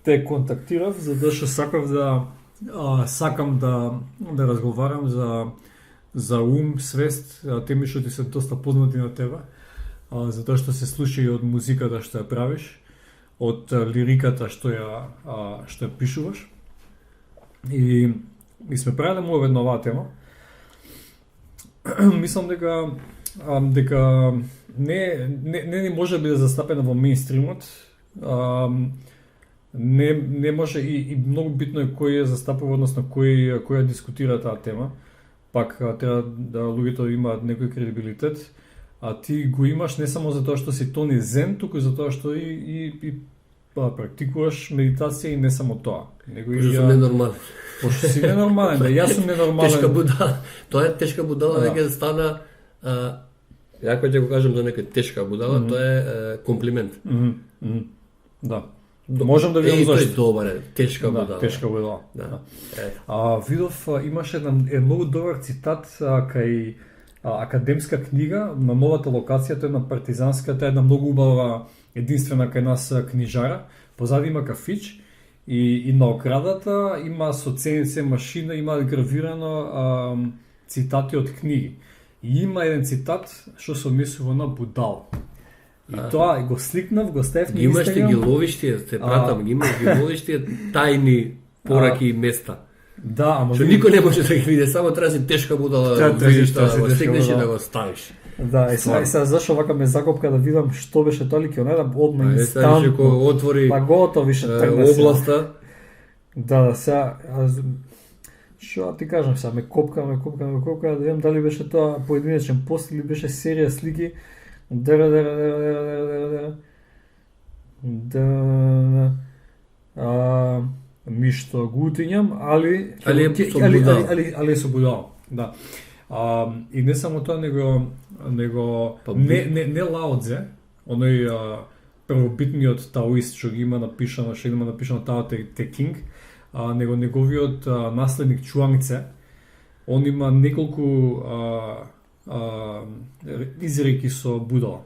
те контактирав затоа што сакам да разговарам за ум, свест, теми што ти се доста познати на тебе, затоа што се слуша и од музиката што ја правиш, од лириката што ја пишуваш. И сме правиле му една оваа тема. Мислам дека не може би да застапена во мејнстримот. Не може и многу битно е кој ја застапува, односно кој ја дискутира таа тема. Пак треба да луѓето имаат некој кредибилитет, а ти го имаш не само затоа што си тони зен, туку затоа што и практикуваш медитација и не само тоа. Пошто сум ненормален. Пошто си ненормален, да јас сум ненормален. Тешка будала. Тоа е тешка будала, веќе стана ја кој ќе го кажам за некој тешка будала, тоа е комплимент. Да. Можам да видам зашто. Тој добар е, тешка будала. Тешка будала. Да. Видов имаше еден многу добар цитат кај академска книга на новата локација, тоа е на Партизанската, една многу убава единствена кај нас книжара. Позади има кафич и на оградата има со ценице машина, има гравирано цитати од книги. И има еден цитат што се однесува на будал. И тоа го сликнав, го ставив на Инстаграм. Инстаграм. Имаш ги ловиштија, те пратам, имаш ги ловиштија тајни пораки и места. Да, ама што никој не може да ги види, само треба си тешка будала да видиш тоа, да го стигнеш и да го ставиш. Да, и сега зашо вака ме закопка да видам што беше тоа, ќе најдам одма инстантно. Кога отвори областа. Да, сега што ти кажам сега, ме копка, да видам дали беше тоа поединечен пост или беше серија слики. Ми што го утињам, али со будал. Да. И не само тоа, него не Лао Цзе, оној првобитниот таоист што има напишано Тао Те Кинг, него неговиот наследник Чуанг Цзе, он има неколку изреки со будала.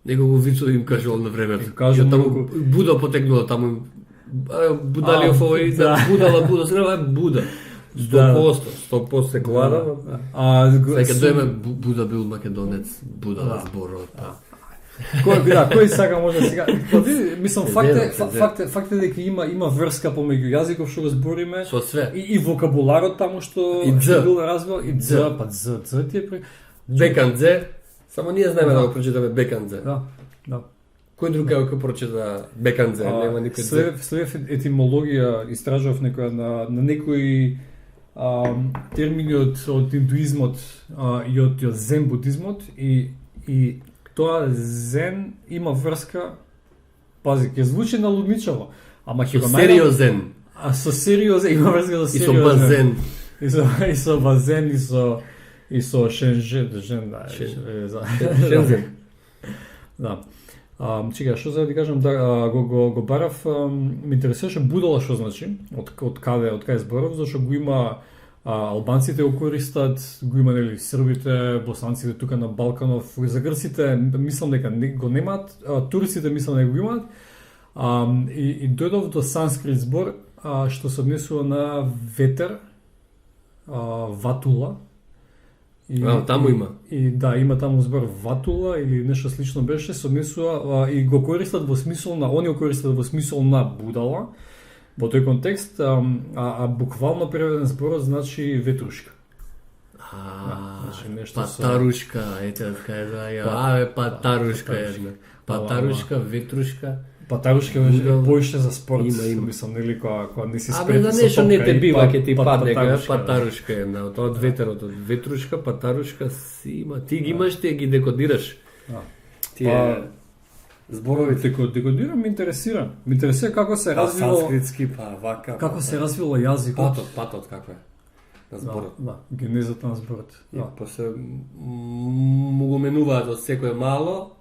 Него го Вицо им кажувал на времето. Таму Буда потекнува таму. Будалиов овој, Буда, сега е Буда. 100% се клада. Сега дојме Буда бил македонец, Буда зборот. Кој сака може сега. Мислам факт е дека има врска помеѓу јазиков што го збориме. Со све. И вокабуларот таму што бил развил и Дз, па Дз ти е Бекандзе. Само ние знаеме да го прочитаме Бекандзе. Да. Кој друг ќе прочита Бекандзе, нема никој. Следев етимологија, истражував на некои термини од индуизмот и од зен будизмот и тоа зен има врска, пази, ќе звучи налудничаво, ама ќе го најдам. Сериозен. Со сериозен има врска со сериозен. И со базен. И со базен и со шензен. Да. Чека, што за да ти кажам, да го барав, ме интересуваше будала што значи, од каде зборов, зашто го има албанците го користат, го има нели србите, босанците тука на Балканов, за грците мислам дека го немаат, турците мислам дека го имаат. И дојдов до санскрит збор што се однесува на ветер, ватула. Таму има. И да, има таму збор ватула или нешто слично беше, се однесува и го користат во смисол на, они го користат во смисол на будала. Во тој контекст, буквално преведен зборот значи ветрушка. Патарушка, ете кажа, патарушка една. Патарушка, ветрушка. Патарушка беше поише за спорт, мислам, нели, кога не си спред. Да нешто не те бива, ќе ти падне, патарушка една, од ветерот, од ветрушка, патарушка си има. Ти ги имаш, ти ги декодираш. Тие зборовите кои декодирам, ме интересира. Ме интересира како се развило санскритски, вака. Како се развило јазикот. Патот како е на зборот. Да, генезата на зборот. И после му го менуваат од секое мало.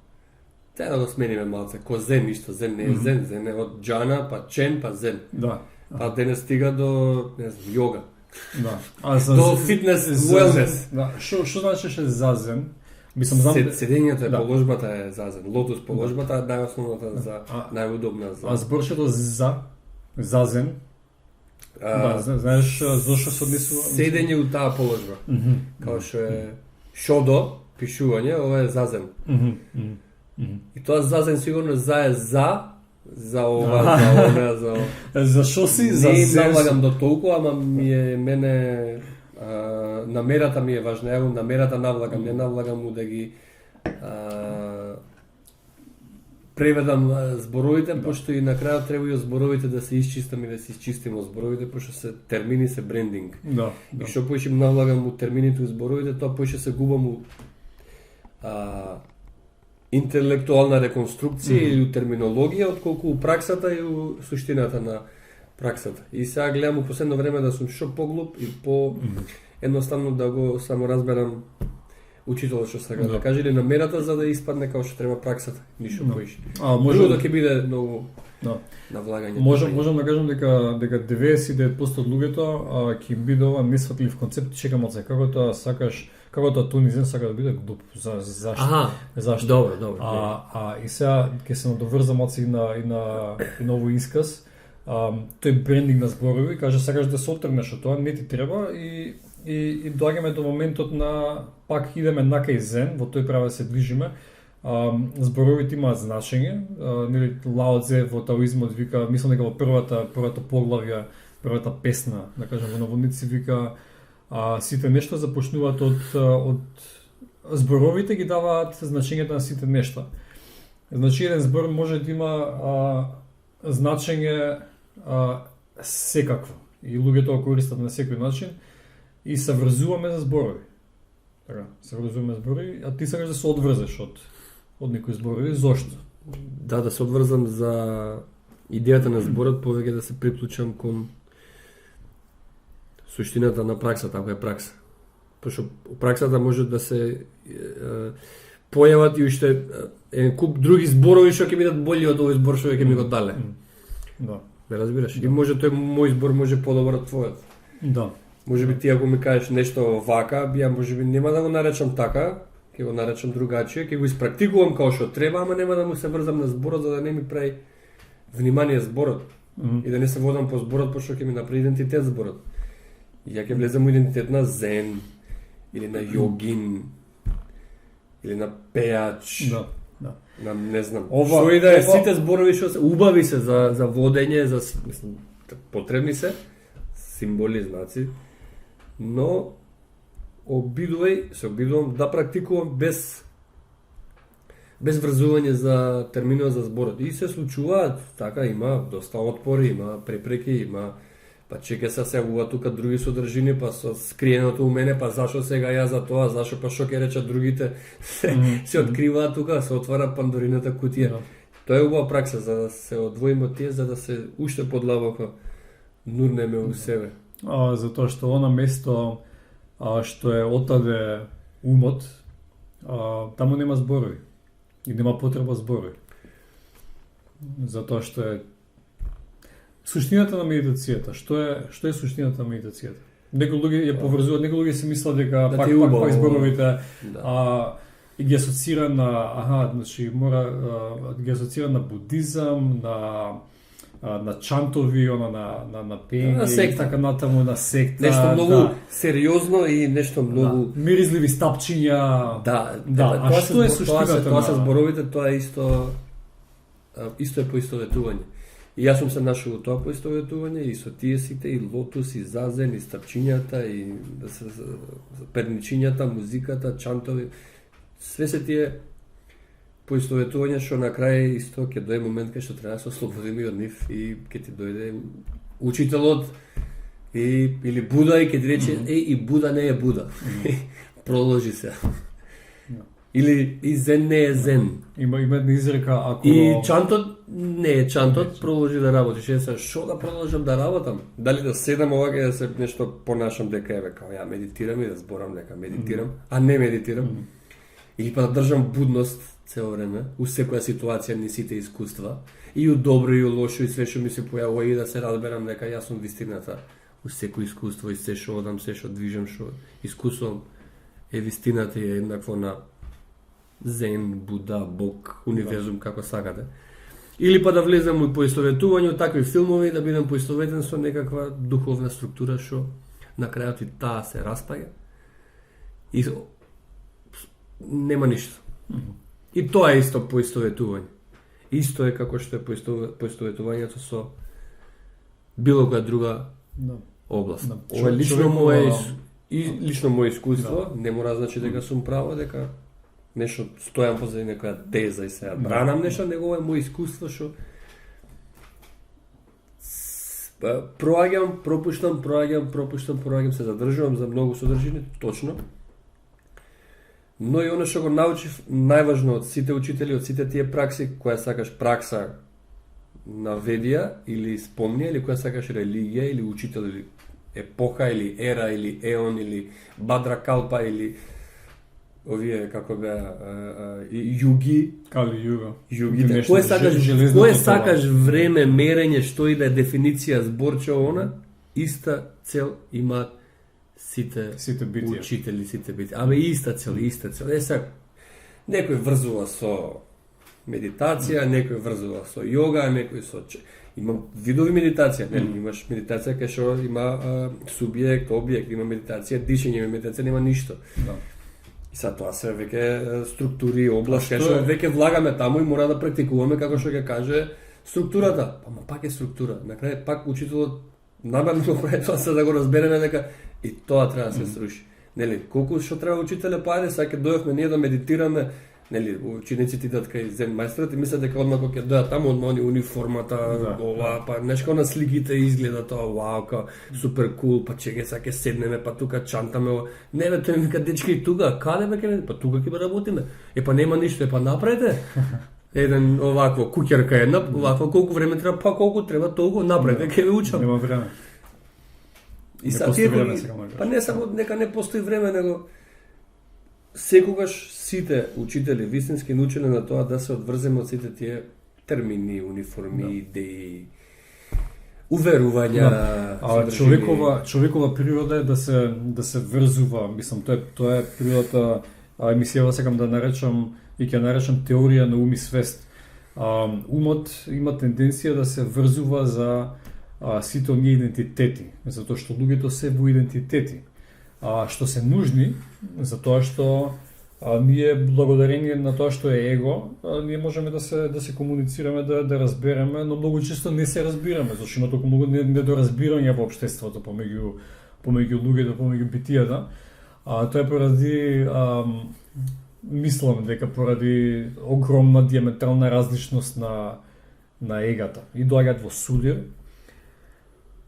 Треба да го смениме малце. Ко зен, ништо зен не е зен, зен е од џана, па чен, па зен. Да. Па денес стига до, не знам, јога. Да. До фитнес, wellness. Да. Што значеше за зен? Мислам, знам... Седењето е, положбата е за зен. Лотос положбата е најосновната за најудобна за... А зборчето за Зазен. Да, знаеш зашто се однесува? Седење у таа положба. Као што е шодо, пишување, ова е зазен. И тоа зазен сигурно е за ова, за она, за ова. Зашо си за не налагам до толку, ама мене намерата ми е важна. Ја намерата навлагам, не навлагам да ги преведам зборовите, пошто и на крајот треба и зборовите да се исчистам и да се исчистимо зборовите, пошто се термини, се брендинг. Да. И што поише навлагам у термините и зборовите, тоа поише се губам у интелектуална реконструкција или у терминологија, отколку у праксата и у суштината на праксата. И сега гледам у последно време да сум шо поглуп и по едноставно да го само разберам учителот што сака да каже или намерата за да испадне како што треба праксата, ништо поише. Може да ќе биде многу на влагање. Можам да кажам дека 99% од луѓето ќе биде ова несфатлив концепт, чекам од сега како тоа сакаш, како тоа Тунизен сака да биде глуп. Зашто? Зашто? Добро. И сега ќе се надоврзам од сега и на овој исказ. Тој брендинг на зборови, каже сакаш да се отргнеш од тоа, не ти треба и доаѓаме до моментот на пак идеме накај зен, во тој правец се движиме. Зборовите имаат значење. Нели Лао Цзе во таоизмот вика, мислам дека во првата поглавја, првата песна, да кажем во наводници вика сите нешта започнуваат од зборовите ги даваат значењето на сите нешта. Значи еден збор може да има значење секакво и луѓето го користат на секој начин и се врзуваме за зборови. Така, се врзуваме за зборови, а ти сакаш да се одврзеш од некои зборови, зошто? Да се одврзам за идејата на зборот, повеќе да се приклучам кон суштината на праксата, ако е пракса. Пошто праксата може да се појават и уште еден куп други зборови што ќе бидат болji од овој збор што ќе ми го дале. Да. Ме разбираш? И може тој мој збор може подобар од твојот. Да. Може би ти ако ми кажеш нешто вака, ја може би нема да го наречам така, ќе го наречам другачие, ќе го испрактикувам како што треба, ама нема да му се врзам на зборот за да не ми прави внимание зборот. И да не се водам по зборот, пошто ќе ми направи идентитет зборот. И ја ќе влезам во идентитет на зен, или на јогин, или на пејач. Да. На не знам. Што и да е, сите зборови што се убави се за водење, за мислам потребни се символи, знаци, но се обидувам да практикувам без врзување за терминот за зборот. И се случуваат, така има доста отпори, има препреки, има па чеке се сејавува тука други содржини, па со скриеното у мене, па зашо сега ја за тоа, зашо па што ќе речат другите, се откриваат тука, се отвара пандорината кутија. Тоа е убава пракса за да се одвоиме од тие, за да се уште подлабоко нурнеме у себе. Затоа што она место што е отаде умот, таму нема зборови. И нема потреба зборови. Затоа што е суштината на медитацијата. Што е суштината на медитацијата? Некои луѓе ја поврзуваат, некои луѓе се мислат дека пак зборовите и ги асоцира на значи мора ги асоцира на будизам, на чантови, на пење, така натаму на секта. Нешто многу сериозно и нешто многу миризливи стапчиња. А што е суштината? Тоа се зборовите, тоа е исто е поистоветување. И јас сум се нашол во тоа поистоветување и со тие сите, и лотус, и зазен, и стапчињата, и перничињата, музиката, чантови, све се тие поистоветување што на крај исто ќе дојде момент кај што треба да се ослободиме од нив и ќе ти дојде учителот или Буда и ќе ти рече и Буда не е Буда. Продолжи се. Или и зен не е зен. Има една изрека ако и чантот не е чантот, продолжи да работиш. Е што да продолжам да работам? Дали да седам овака да се нешто понашам дека еве као ја медитирам и да зборам дека медитирам, а не медитирам. Или па да држам будност цело време, у секоја ситуација, ни сите искуства, и у добро и у лошо, и све што ми се појавува, и да се разберам дека јас сум вистината. У секој искуство, и се што одам, се што движам, што искусувам, е вистината и е еднакво на Зен, Буда, Бог, универзум, како сакате. Или па да влезам у поистоветување од такви филмови, да бидам поистоветен со некаква духовна структура што на крајот и таа се распаѓа. И нема ништо. И тоа е исто поистоветување. Исто е како што е поистоветувањето со било која друга област. Ова лично мое искуство, не мора да значи дека сум право, дека нешто стојам позади некоја теза и сега бранам нешто, него е моje искуство што проаѓам, пропуштам, се задржувам за многу содржини, точно. Но и оно што го научив најважно од сите учители, од сите тие пракси, која сакаш пракса на ведија или спомнија, или која сакаш религија, или учител, или епоха, или ера, или еон, или Бадра Калпа, или овие како беа југи, Кали југа. Југите. Кој сакаш време, мерење, што и да е дефиниција, зборче она, иста цел имаат сите битија. Учители, сите битија. Абе иста цел. Сега некој врзува со медитација, некој врзува со јога, некој со има видови медитација, имаш медитација кај што има субјект, објект, има медитација, дишење, има медитација, нема ништо. Да. И са тоа се веќе структури, област, кај што веќе влагаме таму и мора да практикуваме како што ќе каже структурата. Ама пак е структура. На крај пак учителот намерно прави тоа се да го разбереме дека и тоа треба да се сруши. Нели, колку што треба учителя пари, сега ќе дојдовме ние да медитираме, нели, учениците идат кај зем мајсторот и мислат дека одма кога ќе дојдат таму одма они униформата, ова, па нешко на сликите изгледа тоа, вау, ка супер кул, па чекај сега ќе седнеме, па тука чантаме, не бе, тој ми вика дечки и тука, каде бе ќе, па тука ќе работиме. Па нема ништо, па направете. Еден овакво куќерка една, овакво колку време треба, па колку треба толку направете, ќе ве учам. Нема време. И са тие па не само нека не постои време, него секогаш сите учители вистински научени на тоа да се одврземе од сите тие термини, униформи, идеи, уверувања. Човекова природа е да се врзува, мислам, тоа е природата, емисијава сакам да наречам и ќе наречам теорија на ум и свест. Умот има тенденција да се врзува за сите оние идентитети, затоа што луѓето се во идентитети, што се нужни, затоа што ние благодарение на тоа што е его, ние можеме да се комуницираме, да разбереме, но многу често не се разбираме, зашто има толку многу недоразбирање во општеството помеѓу луѓето, помеѓу битијата. Тоа е поради мислам дека поради огромна диаметрална различност на егата. И доаѓаат во судир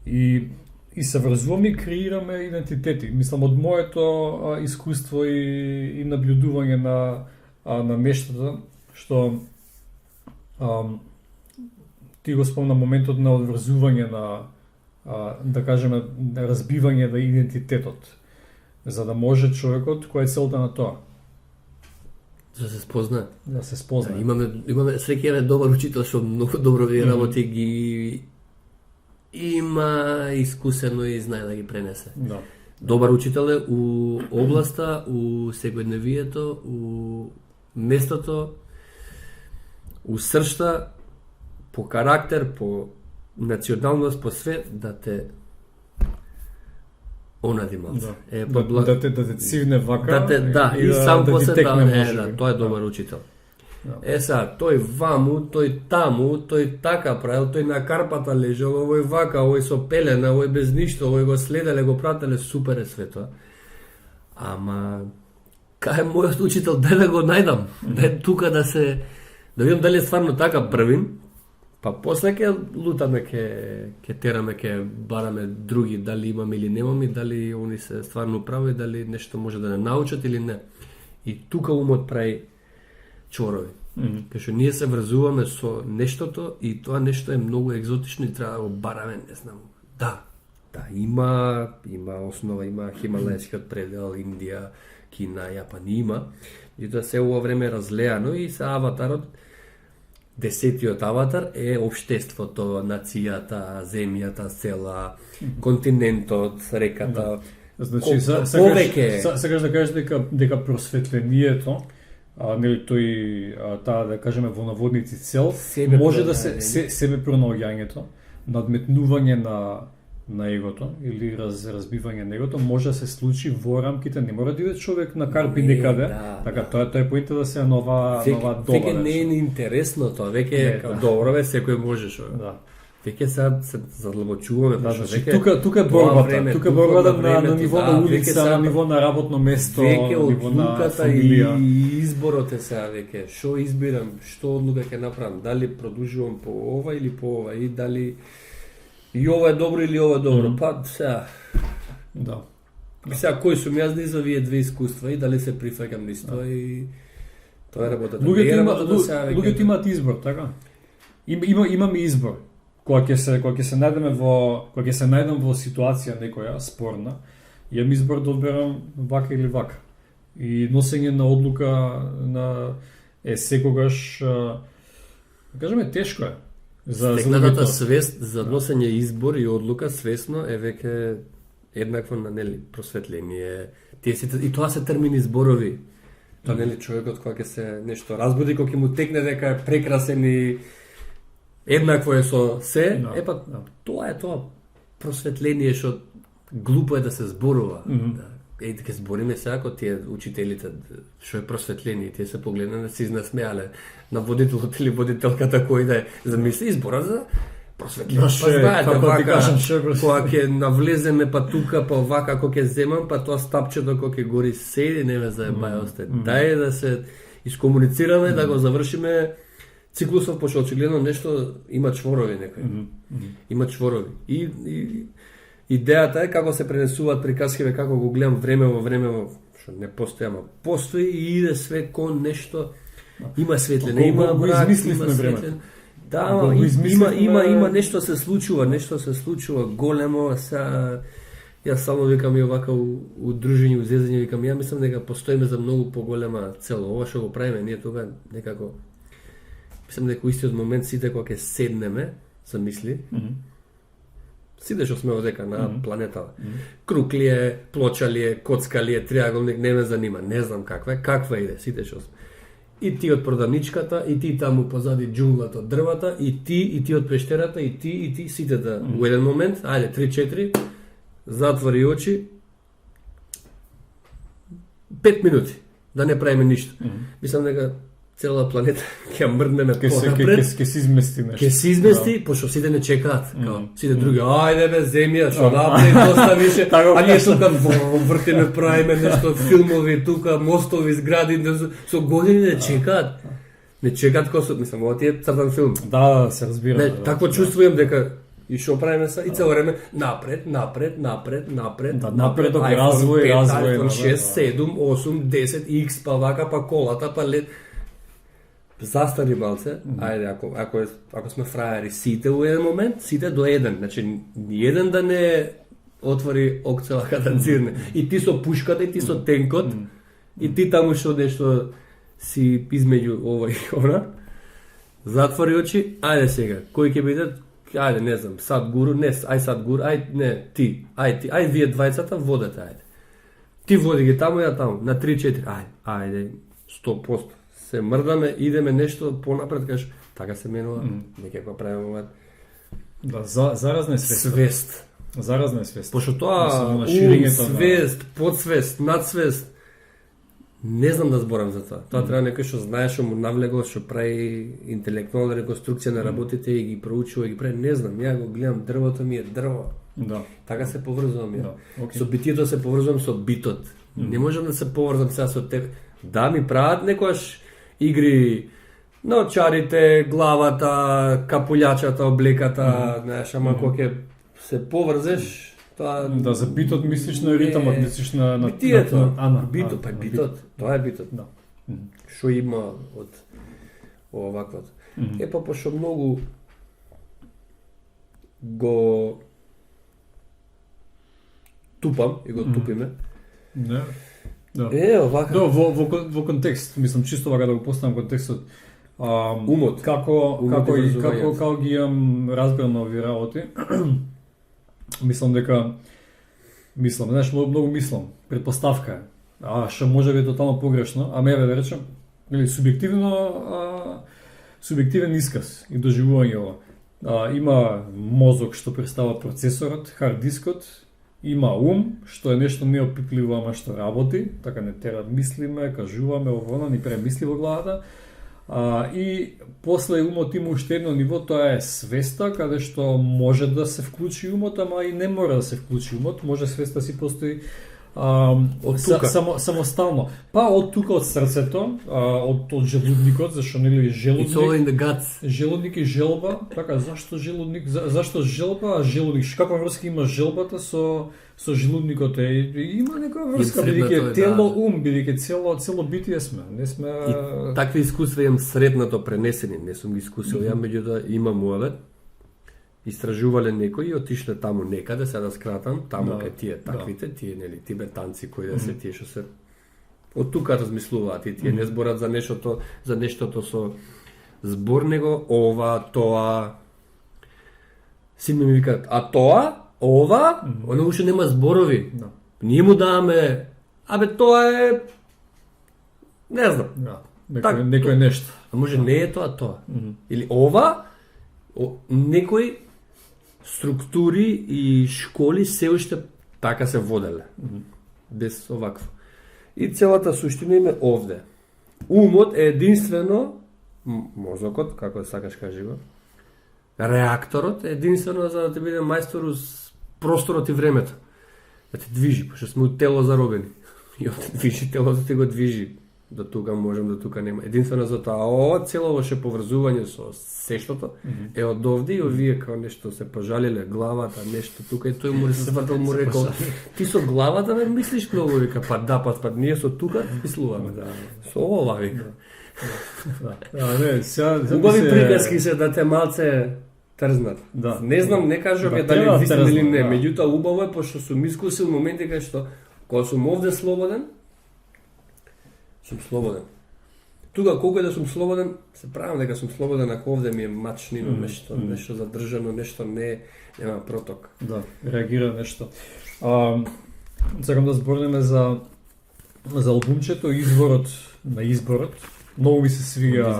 и се врзуваме и креираме идентитети. Мислам, од моето искуство и наблюдување на нештата, што ти го спомна моментот на одврзување да кажеме, разбивање на идентитетот, за да може човекот, која е целта на тоа? Да се спознае. Да се спознае. Имаме секој добар учител што многу добро ви работи, ги има искусено и знае да ги пренесе. Да. Добар учител е у областа, у секојдневието, у местото, у сршта, по карактер, по националност, по све, да те онади малце. Да те цивне вака. И сам после тоа е добар учител. Са, тој ваму, тој таму, тој така правил, тој на карпата лежал, овој вака, овој со пелена, овој без ништо, овој го следеле, го прателе, супер е све тоа. Ама, кај е мојот учител, дај да го најдам, дај тука да видам дали е стварно така првин, па после ќе лутаме, ќе тераме, ќе бараме други, дали имаме или немаме, дали они се стварно прави, дали нешто може да не научат или не. И тука умот прави чорови. Кај што ние се врзуваме со нештото и тоа нешто е многу екзотично и треба да го бараме, не знам. Да, има основа, има Хималајскиот предел, Индија, Кина, Јапан има. И тоа се ова време разлеано и се аватарот, 10-тиот аватар е општеството, нацијата, земјата, села, континентот, реката. Значи, сакаш да кажеш дека просветлението нели тој таа да кажеме во наводници цел Себе може да се себе пронаоѓањето, надметнување на егото или разбивање на егото може да се случи во рамките, не мора да иде човек на карпи некаде, така тоа е поинта да се нова доба. Веќе не е интересно тоа, веќе добро бе секој можеш. Да. Веќе се задлабочуваме, тука е борбата на ниво на улица, на ниво на работно место, ниво на фамилија. И изборот е сега веќе, што избирам, што одлука ќе направам, дали продолжувам по ова или по ова, и дали и ова е добро или ова е добро, па сега. Да. Сега кој сум јас да изовие две искуства и дали се прифаќам нисто и тоа е работата. Луѓето имаат избор, така? Имаме избор. Кога ќе се најдам во ситуација некоја спорна, имам избор да одберам вака или вака. И носење на одлука секогаш кажеме тешко е. Стекнатата свест за носење избор и одлука свесно е веќе еднакво на просветление. И тоа се термини зборови. Тоа човекот кога ќе се нешто разбуди, кога ќе му текне дека е прекрасен и еднакво е со се, тоа е тоа просветление што глупо е да се зборува. Ќе збориме сега ако тие учителите што е просветление, тие се погледнале, се изнасмеале на водителот или водителката кој да замисли избора за просветление. Кога ќе навлеземе па тука, па овака кога ќе земам, па тоа стапчето кога ќе гори седи, не ме заебајосте. Дај да се искомуницираме, да го завршиме циклусов, пошто очигледно нешто има чворови некој. Има чворови. И идејата е како се пренесуваат приказкиве, како го гледам време во време, што не постои, ама постои и иде све кон нешто. Има светлина, има мрак, има светлина. Да, има нешто се случува големо. Јас само викам и овака удружени, узезање, викам, ја мислам дека постоиме за многу поголема цел. Ова што го правиме ние тога некако. Мислам дека истиот момент сите кога ќе седнеме, замисли. Сите што сме одека на планетава. Круг ли е, плоча ли е, коцка ли е, триаголник, не ме занима, не знам каква иде, сите што сме. И ти од продавничката, и ти таму позади џунглата од дрвата, и ти од пештерата, и ти, сите да во еден момент, ајде 3-4, затвори очи, 5 минути, да не правиме ништо. Мислам дека цела планета ќе мрднеме понапред. Ќе се измести нешто. Ќе се измести, пошто сите не чекаат, сите други, ајде бе земја, што напред доста више, а ние тука вртиме, правиме нешто, филмови тука, мостови, згради, со години не чекаат. Не чекаат косот, мислам, ова ти е цртан филм. Да, се разбира. Такво чувствувам дека и што правиме са, и цело време напред. Напредок, развој, iPhone 6, 7, 8, 10, X, па вака, па колата, па лед. Застари малце, ајде, ако сме фрајери, сите во еден момент, сите до еден, значи, ни еден да не отвори окцела када цирне. И ти со пушката, и ти со тенкот, и ти таму што нешто си измеѓу ова и она, затвори очи, ајде сега, кој ќе биде, ајде, не знам, Садгуру, ај вие двајцата водете, ајде. Ти води ги таму, ја таму, на 3-4, ајде, 100%. Се мрдаме, идеме нешто понапред, кажеш, така се менува, неќе го правиме ова. Да, заразна е свест. Свест. Заразна е свест. Пошто тоа, свест, подсвест, надсвест, не знам да зборам за тоа. Тоа треба некој што знае, што му навлегло, што прави интелектуална реконструкција на работите и ги проучува, и ги прави, не знам, ја го гледам, дрвото ми е дрво. Да. Така се поврзувам ја. Да. Okay. Со битието се поврзувам со битот. Не можам да се поврзам сега со тебе. Да, ми прават некојаш игри на очарите, главата, капулјачата, облеката, знаеш, ама кога ќе се поврзеш, тоа... Да, за битот мислиш на ритамот, мислиш на... Битието, битот, па битот, тоа е битот. Да. Што има од оваквото. Епа, пошто многу го тупам и го тупиме. Да. Да. Овака. Да, во контекст, мислам чисто вака да го поставам контекстот. Умот. Како ги имам разбрано овие работи. Мислам, знаеш, многу мислам. Предпоставка е. Што може би тотално погрешно, а ме да речем, или субјективен исказ и доживување ова. Има мозок што представа процесорот, хард дискот, има ум, што е нешто неопипливо, ама што работи, така не тера мислиме, кажуваме, ово, ни премисли во главата. И после умот има уште едно ниво, тоа е свеста, каде што може да се вклучи умот, ама и не мора да се вклучи умот, може свеста си постои самостално. Па од тука, од срцето, од желудникот, зашто нели желудник и желба, така, зашто желудник, зашто желба, а желудник, каква врска има желбата со желудникот, има некоја врска, бидејќи тело, ум, бидејќи цело битие сме, не сме... И такви искуства имам сретнато пренесени, не сум ги искусил, ја меѓутоа имам муавет, истражувале некои и отишле таму некаде, сега да скратам, таму кај тие таквите, тие нели тибетанци кои да се тие што се од тука размислуваат и тие не зборат за нештото со збор, него ова, тоа. Син ми викаат, а тоа, ова, оно уште нема зборови. Ние му даваме, тоа е, не знам. Некој нешто. А може не е тоа. Или ова, некои структури и школи се уште така се воделе. Без овакво. И целата суштина им е овде. Умот е единствено, мозокот, како сакаш кажи го, реакторот е единствено за да ти биде мајстор уз просторот и времето. Да те движи, пошто сме у тело заробени. И овде движи телото, ти го движи. До тука можем, до тука нема. Единствено за тоа, ова целоваше поврзување со сештото е од овде и овие као нешто се пожалиле главата, нешто тука и тој му се вртал, му рекол, ти со главата не мислиш многу, вика, па ние со тука мислуваме. Со ова, вика. Убави приказки се да те малце трзнат. Не знам, не кажам дали вистина или не, меѓутоа убаво е, пошто сум искусил моменти кај што кога сум овде слободен, сум слободен. Тука колку е да сум слободен, се правам дека сум слободен, ако овде ми е мачнино, нешто задржано, нешто нема проток. Да, реагира нешто. Сакам да зборнеме за албумчето, изворот на изборот. Многу ми се свига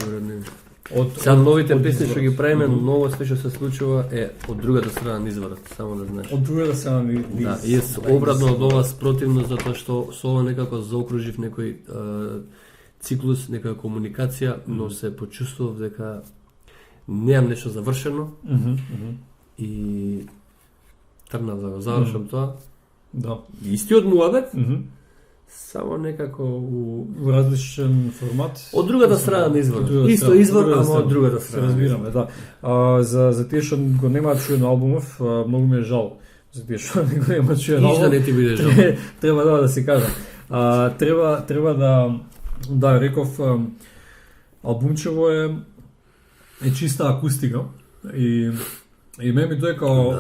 Сега новите песни што ги правиме, ново све што се случува е од другата страна на изворот, само да знаеш. Од другата страна на изворот. Да, и обратно од ова спротивно, затоа што со ова некако заокружив некој циклус, некоја комуникација, но се почувствував дека неам нешто завршено и тргнав да го завршам тоа. Да. Истиот муабет, само некако во различен формат. Од другата страна на изворот. Исто извор, ама од другата страна. Се разбираме, да. За тие што го немаат чуен албумов, многу ми е жал. За тие што не го немаат чуен албум. Ништо не ти биде жал. Треба да се кажа. Треба да реков, албумчево е чиста акустика и ме ми тоа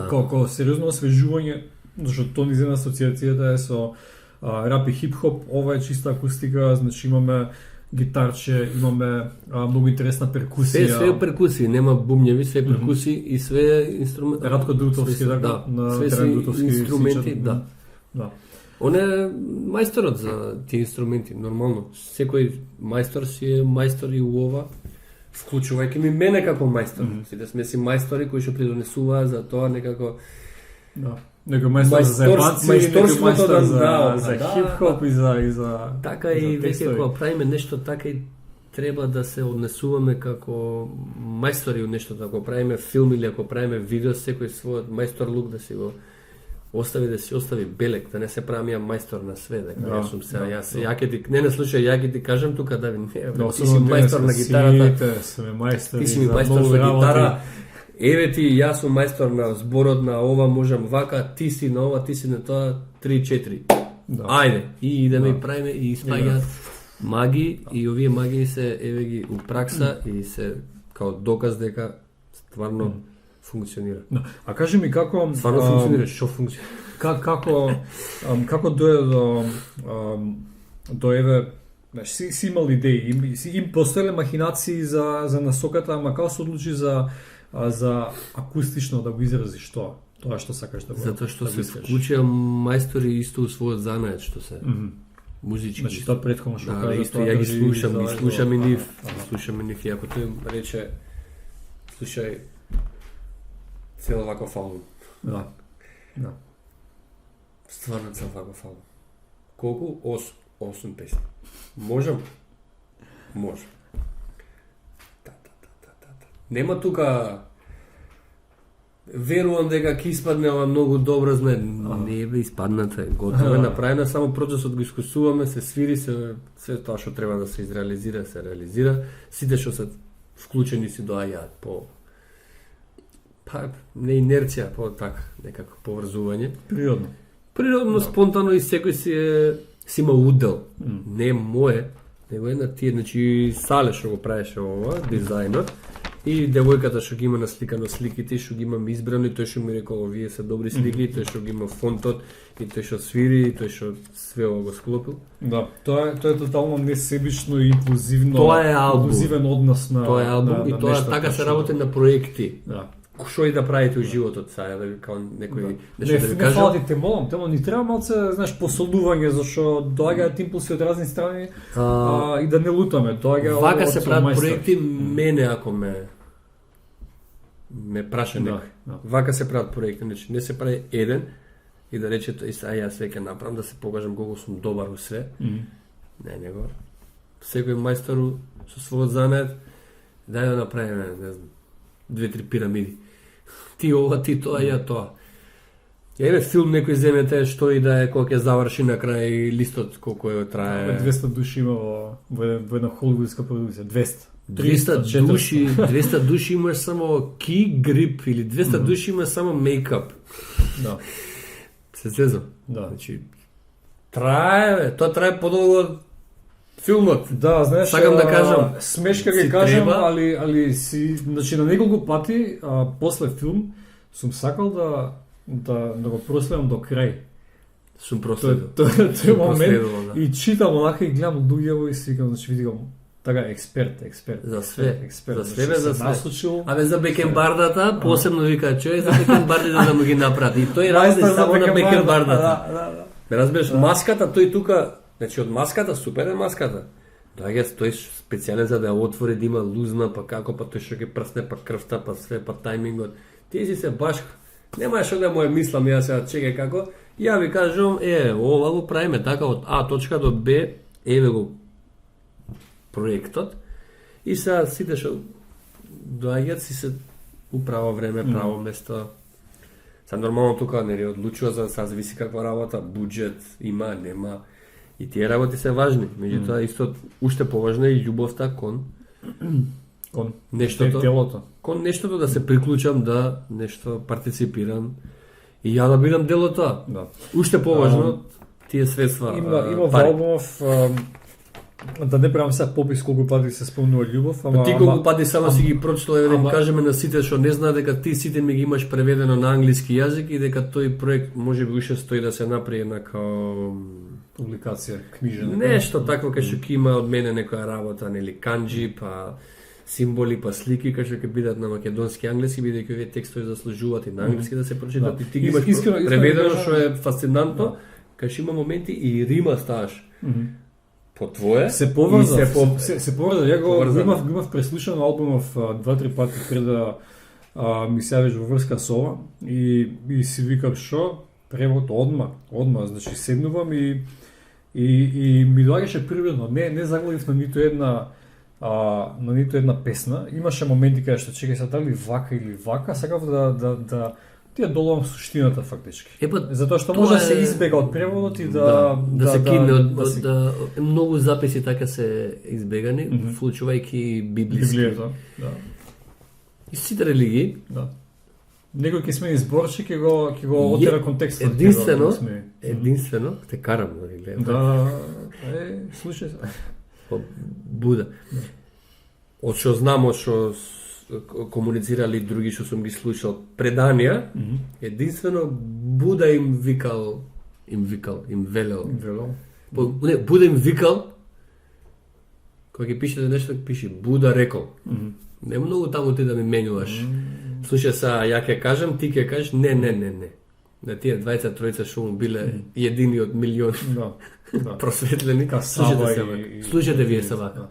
како сериозно освежување, зашто тонизна асоциацијата е со рап и хип-хоп, ова е чиста акустика, значи имаме гитарче, имаме многу интересна перкусија. Све перкусии, нема бумњеви, све перкусии и све инструменти. Радко Дутовски, да, све инструменти, да. Он е мајсторот за тие инструменти, нормално. Секој мајстор си е мајстор и у ова, вклучувајќи ми мене како мајстор. Сите сме си мајстори кои што придонесуваат за тоа некако. Да. Некој мајстор за ебанци, некој мајстор за хип-хоп и за... Така и веќе кога правиме нешто така и треба да се однесуваме како мајстори од нешто, ако правиме филм или ако правиме видео, секој својот мајстор лук да си го остави белек, да не се правам ја мајстор на све, дека јас сум сега, ја ќе ти, не слушај, ја ќе ти кажам тука да ти си мајстор на гитарата, ти си ми мајстор за гитара, еве ти, јас сум мајстор на зборот на ова, можам вака, ти си на ова, ти си на тоа, 3-4. Ајде, и идеме и правиме и испаѓаат магии и овие магии се еве ги у пракса и се као доказ дека стварно функционира. А кажи ми како стварно функционира, што функционира? Како дојде до еве, си имал идеи, им постоеле махинации за насоката, ама како се одлучи за акустично да го изразиш тоа што сакаш да го. Затоа што се вклучија мајстори исто у својот занает што се. музички. Значи тоа претходно што да, кажа, исто ја ги слушам и нив, и ако тој рече слушај цел ваков албум. Да. Стварно цел ваков албум. Колку? 8 песни. Можам? Може. Нема тука верувам дека ќе испадне ова многу добро, не бе испадната, готово е направена, само процесот го искусуваме, се свири, се тоа што треба да се изреализира, се реализира, сите што се вклучени си доаѓаат по не инерција, по така, некако поврзување. Природно, спонтано и секој си има удел. Не е мое, него е на тие, значи Сале што го правеше ова, дизајнот, и девојката што ги има насликано сликите, што ги имам избрани, тој што ми рекол, овие се добри слики, тој што ги има фонтот, и тој што свири, и тој што све ова го склопил. Да, тоа е тотално несебично и инклузивно. Тоа е албум. Инклузивен однос на тоа е албум и тоа така се работи на проекти. Да. Што и да правите во животот сега, да као некој нешто да ви кажам. Не фала ти те молам, тема ни треба малце, знаеш, посолдување, зашто доаѓаат импулси од разни страни и да не лутаме. Вака се прават проекти, мене ако ме праша некој. Вака се прават проекти, значи не се прави еден и да рече тој јас све ќе направам да се покажам колку сум добар во све. Не, него. Секој мајстор со својот занет дај да направиме, не знам, 2-3 пирамиди. Ти ова, ти тоа, ја тоа. Еве филм некој земете што и да е кога ќе заврши на крај листот колку е трае. 200 души има во една холивудска продукција, 200 души имаш само ки грип или 200 души имаш само мейкап. Да. Се сезам. Да. Значи трае, тоа трае подолго филмот. Да, знаеш, сакам да кажам, смешка ги кажам, али си, значи на неколку пати после филм сум сакал да го проследам до крај. Сум проследил. Тој момент и читам онака и гледам луѓето и си викам, значи видам така експерт. За све. Експерт. За све за све. Насочил. Абе за бекенбардата посебно вика човек за бекенбардите да му ги направи. И тој ради само на бекенбардата. Да. Ме разбираш, маската тој тука, значи од маската супер е маската. Доаѓа тој специјален за да ја отвори, да има лузна, па како, па тој што ќе прсне, па крвта, па све, па тајмингот. Тие си се баш нема што да му мислам јас сега чекај како. Ја ви кажувам, ова го правиме така од А точка до Б, еве го проектот. И сега сите што доаѓаат си се управа време, право место. Са нормално тука нели одлучува за сега зависи каква работа, буџет има, нема. И тие работи се важни. Меѓутоа исто уште поважна е љубовта кон нештото. Делото. Кон нештото да се приклучам, да нешто партиципирам и ја да бидам дел од тоа. Да. Уште поважно тие средства. Има во албумов да не правам сега попис колку пати се спомнува љубов, ама ти колку пати само си ги прочитал, да им кажеме на сите што не знаат дека ти сите ми ги имаш преведено на англиски јазик и дека тој проект можеби уште стои да се направи на као публикација, книжена. Нешто такво кај што ќе има од мене некоја работа, нели канџи, па символи, па слики кај што ќе бидат на македонски и англиски, бидејќи овие текстови заслужуваат и на англиски да се прочитат. И ти ги имаш преведено што е фасцинантно, кај што има моменти и рима ставаш. По твое се поврза. Се поврза. Ја го имав преслушано албумов 2-3 пати пред да ми се јавиш во врска со ова и си викам што превод одма, значи седнувам и ми доаѓаше природно. Не заглавив на ниту една песна. Имаше моменти кај што чекај се дали вака или вака, сакав да ти ја доловам суштината фактички. Затоа што може да се избега од преводот и да се кине од многу записи така се избегани, вклучувајќи библиски. И сите религии. Да. Некој ќе смени зборче, ќе го отера контекстот. Единствено, те карам да ги гледам. Да, слушај се. Буда. Од што знам, од што комуницирали други што сум ги слушал преданија, единствено Буда им велел. Не, Буда им викал, кога ќе пишете нешто, пиши Буда рекол. Не многу таму ти да ми менуваш. Слушај са, ја ќе кажам, ти ќе кажеш, не. на тие 23 што му биле едини од милиони просветлени. Слушате вие се вака.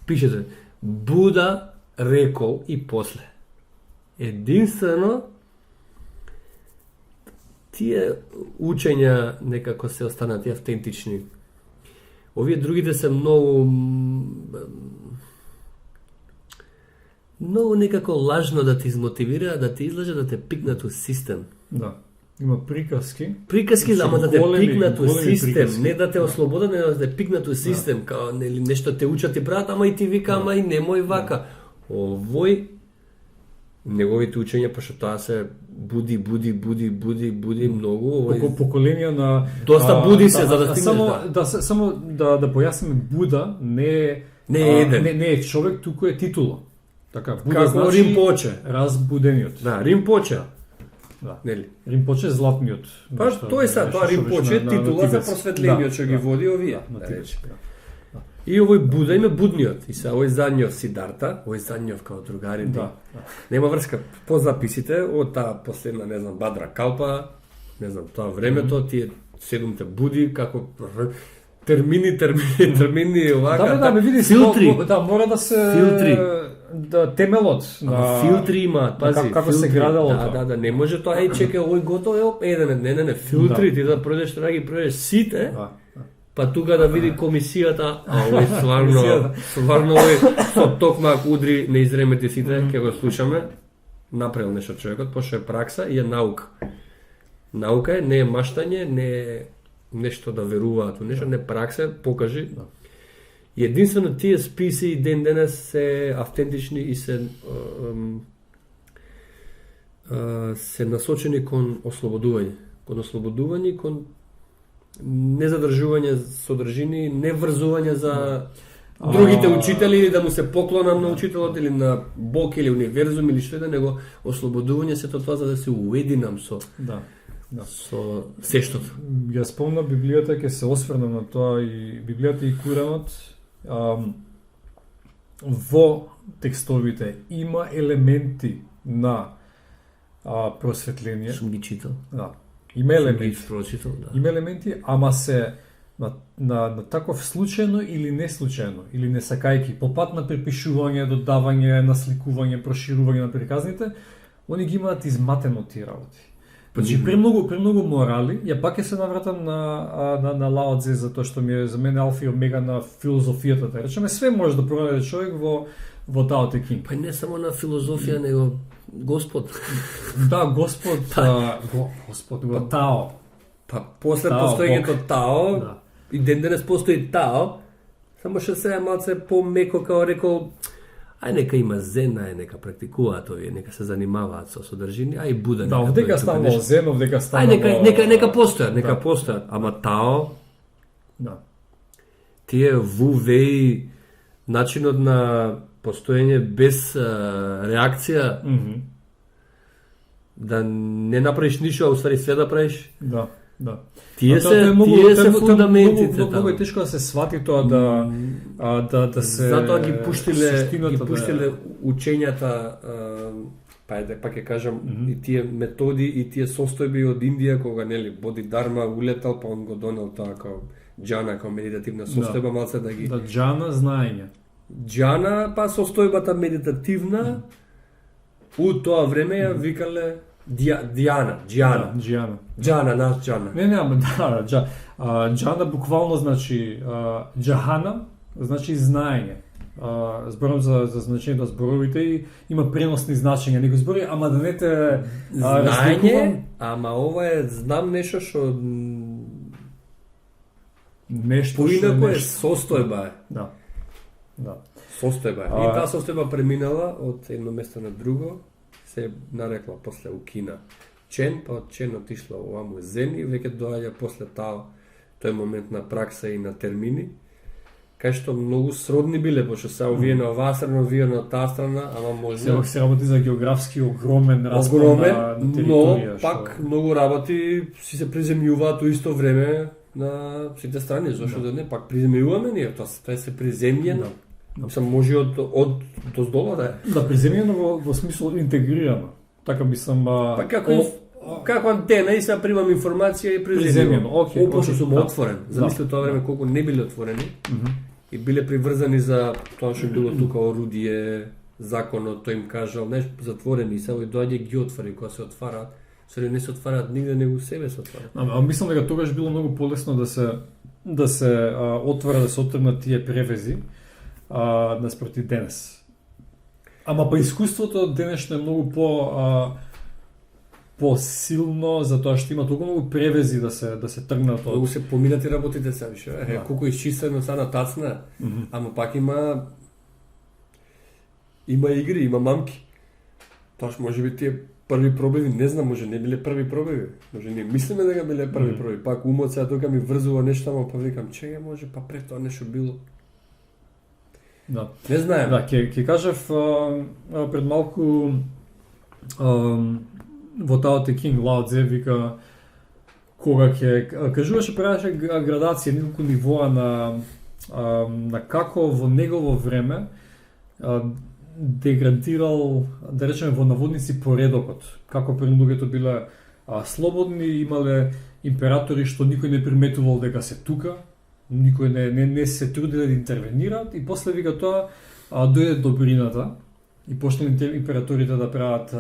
Пишете, Буда рекол и после. Единствено, тие учења некако се останати автентични. Овие другите се многу некако лажно да те измотивира, да те излаже, да те пикнат у систем. Да. Има приказки. Приказки, ама да те пикнат у систем, не да те ослободат, не да те пикнат у систем, као нели нешто те учат и брат, ама и ти вика, ама и немој вака. Овој неговите учења, пошто тоа се буди многу. Овој поколение на доста буди се за да стигнеш. Само да појасниме, Буда не е човек, туку е титула. Така, Буда како значи Римпоче, разбудениот. Да, Римпоче. Да. Нели? Римпоче златниот. Па тој са, тоа Римпоче е титула за просветлениот што ги води овие. И овој Буда име будниот. И се овој задниот Сидарта, овој задниот као другарите. Да. Нема врска по записите од таа последна, не знам, Бадра Калпа, не знам, тоа времето, тие седумте буди, како термини, овака. Да, види, филтри. Да, мора да се филтри. Да, темелот на филтри има, пази, како се градело тоа. Да, не може тоа, чекај, овој готово е еден, не, филтри, ти да пројдеш, треба ги пројдеш сите. Па тука да види комисијата, а овој стварно овој со токмак удри не изремети сите, ќе го слушаме. Направил нешто човекот, пошто е пракса и е наука. Наука е, не е маштање, не е нешто да веруваат во нешто, не пракса, покажи. И единствено тие списи и ден денес се автентични и се насочени кон ослободување, кон незадржување содржини, не врзување за другите учители или да му се поклонам на учителот или на Бог или универзум или што да, него ослободување сето тоа за да се уединам со со сештото. Ја спомнам Библијата, ќе се осврнам на тоа, и Библијата и Куранот во текстовите има елементи на просветление. Сум ги читал. Да. Има елементи. Има елементи, ама се на таков случајно или не случајно, или не сакајки, по пат на препишување, додавање, насликување, проширување на приказните, они ги имаат изматено тие работи. Значи, премногу морали, ја пак ќе се навратам на Лао Цзе, затоа што ми е за мене алфа и омега на филозофијата, да речеме, све може да пронајде човек во Тао Те Кинг. Па не само на филозофија, него Господ. Да, Господ, Тао. Па после постоењето Тао, и ден денес постои Тао, само што се малце помеко, као рекол, ај нека има зен, ај нека практикуваат овие, нека се занимаваат со содржини, ај Буда. Да, овдека станало зен, овдека станало... Ај нека постојат, ама Тао, тие Ву Веј, начинот на постоење без реакција, да не направиш ништо, а уствари све да правиш. Да. Тие се фундаментите. Многу е тешко да се свати тоа да се... Затоа ги пуштиле учењата, пак ќе кажам, и тие методи и тие состојби од Индија, кога нели Боди Дарма улетал, па он го донел тоа како џана, како медитативна состојба, малце да ги... Да, џана знаење. Џана, па состојбата медитативна, у тоа време ја викале Џана. Не, ама џана буквално значи џахана, значи знаење. Зборам за значењето на зборовите и има преносни значења некои збори, ама да не те знаење, ама ова е знам нешто што поинако е состојба. Да. Состојба. И таа состојба преминала од едно место на друго, се нарекла после у Кина Чен, па од Чен отишла оваму Зен и веќе доаѓа после тој момент на пракса и на термини, кај што многу сродни биле, пошто се овие на оваа страна, овие на таа страна, ама може... Се работи за географски огромен распон на територија. Но пак многу работи си се приземјуваат у исто време на сите страни, зашто да не, пак приземјуваме ние, тоа се приземјено. Мислам, може од доздола да е. Да, приземјено во смисол интегрирано. Така мислам... Па како како антена и сега примам информација и приземјам. Пошто сум отворен. Замисли тоа време колку не биле отворени и биле приврзани за тоа што било тука орудие, законот, тој им кажал, затворени, сега доаѓа ги отвори, кога се отвараат. Не се отвараат нигде, него себе се отвараат. Мислам дека тогаш било многу полесно да се отвара, да се отргнат тие превези наспроти денес. Ама па искуството денешно е многу по-силно, затоа што има толку многу превези да се тргнат. Многу се поминати работите се, више. Колку исчистено са на тацна, ама пак има игри, има мамки. Тоа што може би тие први пробиви, не знам, може не биле први пробиви. Може не мислиме дека биле први пробиви. Пак умот сега тука ми врзува нешто, ама па викам, чега може, па пред тоа нешто било. Да. Не знаем. Да, ќе кажав пред малку во Tao Te Ching Lao Tse вика кога ќе кажуваше, правеше градација, неколку нивоа на како во негово време деградирал, да речеме, во наводници поредокот. Како пред луѓето биле слободни, имале императори што никој не приметувал дека се тука, никој не се трудиле да интервенираат и после вика тоа дојде добрината и почнале императорите да прават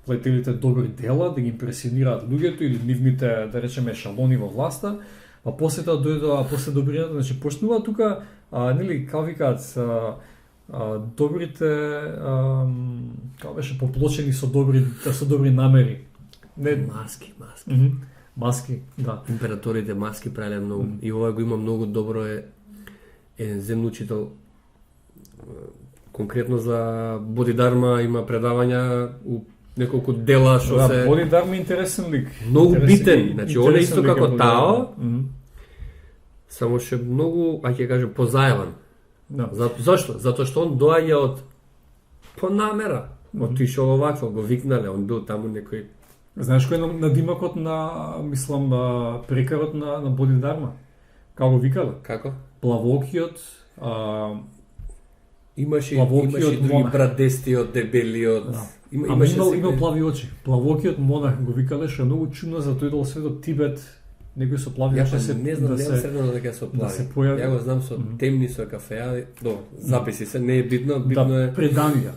влетелите добри дела, да ги импресионираат луѓето или нивните, да речеме, ешалони во власта, а после тоа дојде после добрината, значи почнува тука, нели, како викаат, добрите, како беше, поплочени со добри намери. Маски, да. Императорите маски правеле многу. И ова го има многу добро еден земен учител конкретно за Бодидарма има предавања у неколку дела што се Бодидарма интересен лик. Многу битен, значи он е исто како Тао. Само што многу, ќе кажам, позајаван. Да. Зашто? Затоа што он доаѓа од по намера. Отишол овакво, го викнале, он бил таму некој. Знаеш кој е надимакот мислам, прекарот на Бодидарма? Како го викале? Како? Плавокиот, имаше други брадестиот, дебелиот. Да. Има плави очи. Плавокиот монах го викале, што е многу чудно, затоа идол све до Тибет. Некој со плави очи се не знам, нема средно дека со плави. Ја го знам со темни со кафеа, записи се, не е битно е преданија.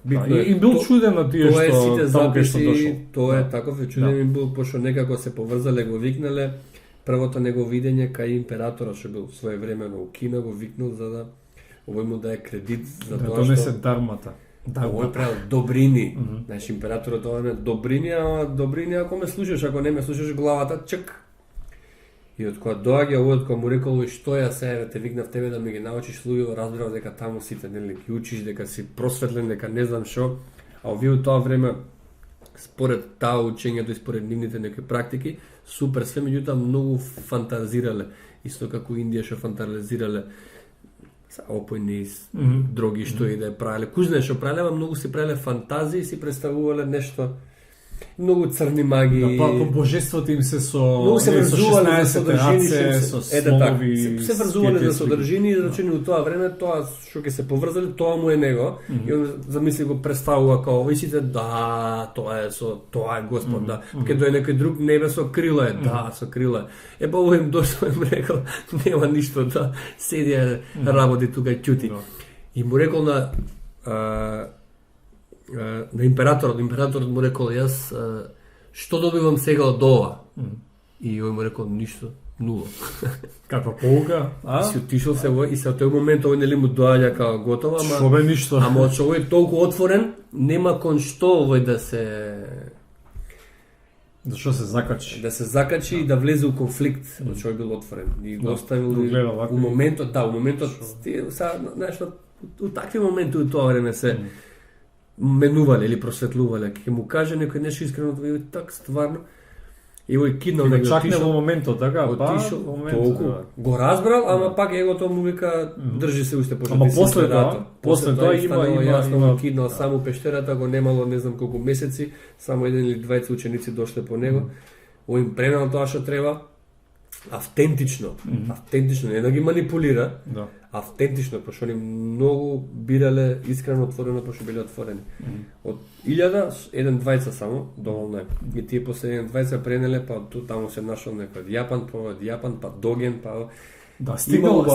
Битно е. И бил чуден на тие што таму што дошол. Тоа е таков е чуден им бил, пошто некако се поврзале, го викнале. Првото негово видење кај императорот што бил своевремено у Кина, го викнал за да овој му дае кредит за тоа што донесе дармата. Овој правил добрини. Значи императорот тоа не добрини, ако ме слушаш, ако не ме слушаш главата чек. И од кога доаѓа овој, кога му рекол што ја сега те викнав тебе да ми ги научиш луѓе, разбрав дека таму сите нели ги учиш, дека си просветлен, дека не знам што, а овие во тоа време според таа учењето и според нивните некои практики, супер све, меѓутоа многу фантазирале, исто како Индија што фантазирале опојни дроги што и да е правеле. Кој знае што правеле, многу си правеле фантазии, си представувале нешто многу црни магии. Да, па божеството им се со многу се врзувале за содржини, со словови, се врзувале за содржини и значи во тоа време тоа што ќе се поврзале, тоа му е него. И он замисли го представува како овој сите, да, тоа е Господ, да. Ке дојде некој друг небе со крила е, да, со крила. Па овој им дошло им рекол, нема ништо да седи работи тука ќути. И му рекол на императорот му рекол, јас што добивам сега од ова? И ој му рекол, ништо, нула. Каква полука? И си отишол се и се од тој момент овој нели му доаѓа како готово, ама од што овој толку отворен, нема кон што овој да се закачи. Да се закачи и да влезе у конфликт, од што бил отворен. И го оставил у моментот, знаеш, у такви моменти у тоа време се менувале или просветлувале, ќе му каже некој нешто искрено, так стварно. И овој киднал некој чакне во моментот, така, толку го разбрал, ама пак егото му вика држи се уште ама после тоа има јасно киднал само пештерата, го немало не знам колку месеци, само еден или двајца ученици дошле по него. Овој пренал тоа што треба. автентично, не да ги манипулира, автентично, пошто они многу бирале искрено отворено, пошто биле отворени. Од 1000, еден двајца само, доволно е. И тие после еден двајца пренеле, па таму се нашол некој од Јапан, па Доген, па... Да, стигнал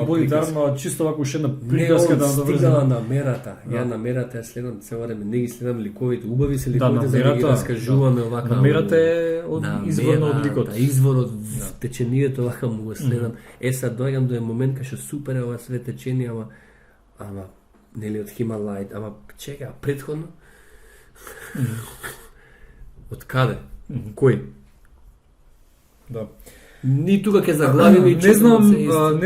Боди Дарма, чисто вако уште една приказка да стигнала на мерата. Ја на мерата ја следам цело време, не ги следам ликовите, убави се ликовите за да ги раскажуваме овака. На мерата е изворно од ликот. Да, извор од течението, овака му го следам. Сад доаѓам до момент кај што супер е ова све течение, ама нели од Хималај, ама чека, претходно? Од каде? Кој? Да. Ни тука ќе заглавиме и не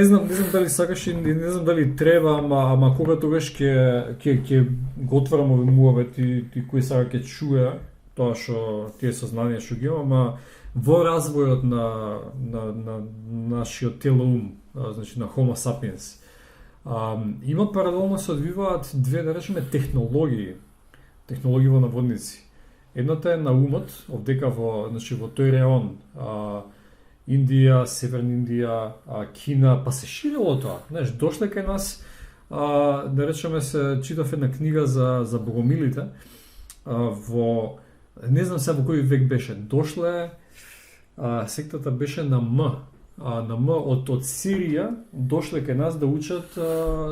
знам дали сакаш и не знам дали треба, ама кога тогаш ќе го отварам овие муавет и кој сака ќе чуе тоа што тие сознанија што ги ама во развојот на нашиот телоум, значи на Homo sapiens, има паралелно се одвиваат две, да речеме, технологии во наводници. Едната е на умот, овдека во тој реон, Индија, Северна Индија, Кина, па се ширило тоа. Знаеш, дошле кај нас, да речеме се читав една книга за богомилите, не знам сега во кој век беше, дошле, сектата беше на М од Сирија, дошле кај нас да учат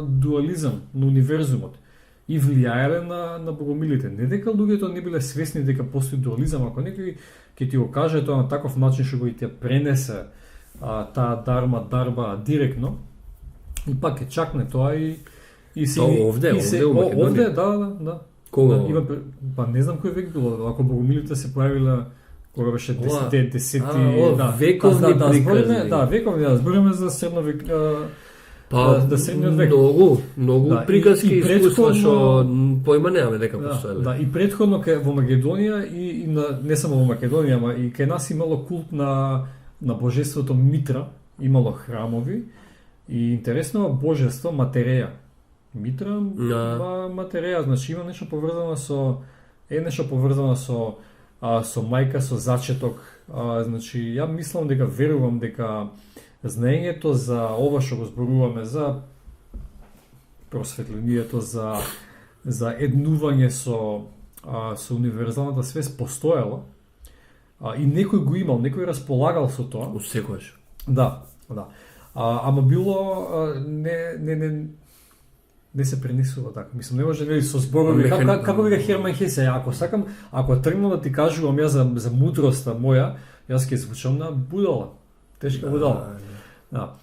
дуализам на универзумот и влијаеле на богомилите. Не дека луѓето не биле свесни дека постои дуализам, ако некој ќе ти го каже тоа на таков начин што го и ти пренесе таа дарба директно, и пак ќе чакне тоа и се овде у Македонија. Да. Кога? Па не знам кој век било, ако богомилите се појавиле кога беше 10 вековни приказни. Да, вековни, збориме за средно век. Па, да средниот век. Многу приказки и искуства што поима немаме дека постоеле. Да, и претходно во Македонија и не само во Македонија, ама и кај нас имало култ на божеството Митра, имало храмови и интересно божество Матереја. Митра, Матереја, значи има нешто поврзано со мајка, со зачеток. Значи ја мислам дека верувам дека знаењето за ова што го зборуваме, за просветлението, за еднување со универзалната свест постоело, и некој го имал, некој располагал со тоа. Секогаш. Да. Ама било не се пренесува така. Мислам, не може со зборови. Како вика Херман Хесе, ако тргнам да ти кажувам ја за мудроста моја, јас ќе звучам на будала. Тешка будала. Да.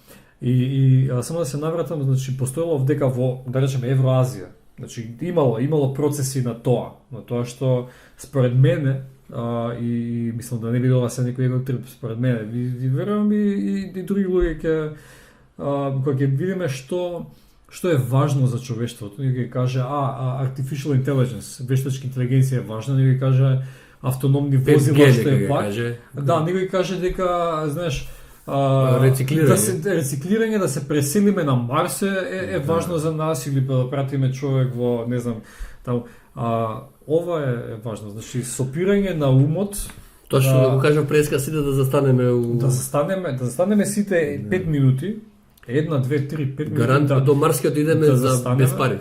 И само да се навратам, значи постоело овдека во, да речеме, Евроазија. Значи имало процеси на тоа што според мене и мислам да не видела се некој его трип според мене. И верувам и други луѓе кога ќе видиме што е важно за човештвото. Некој каже artificial intelligence, вештачка интелигенција е важна, некој каже автономни возила што е пак. Да, некој каже дека, знаеш, рециклирање, да се преселиме на Марс е важно за нас, или да пратиме човек во, не знам, таму. Ова е важно, значи сопирање на умот. Точно да го кажам преска сите да застанеме да застанеме сите 5 минути. 1, 2, 3, 5 минути. Гарант до Марскиот идеме за без пари.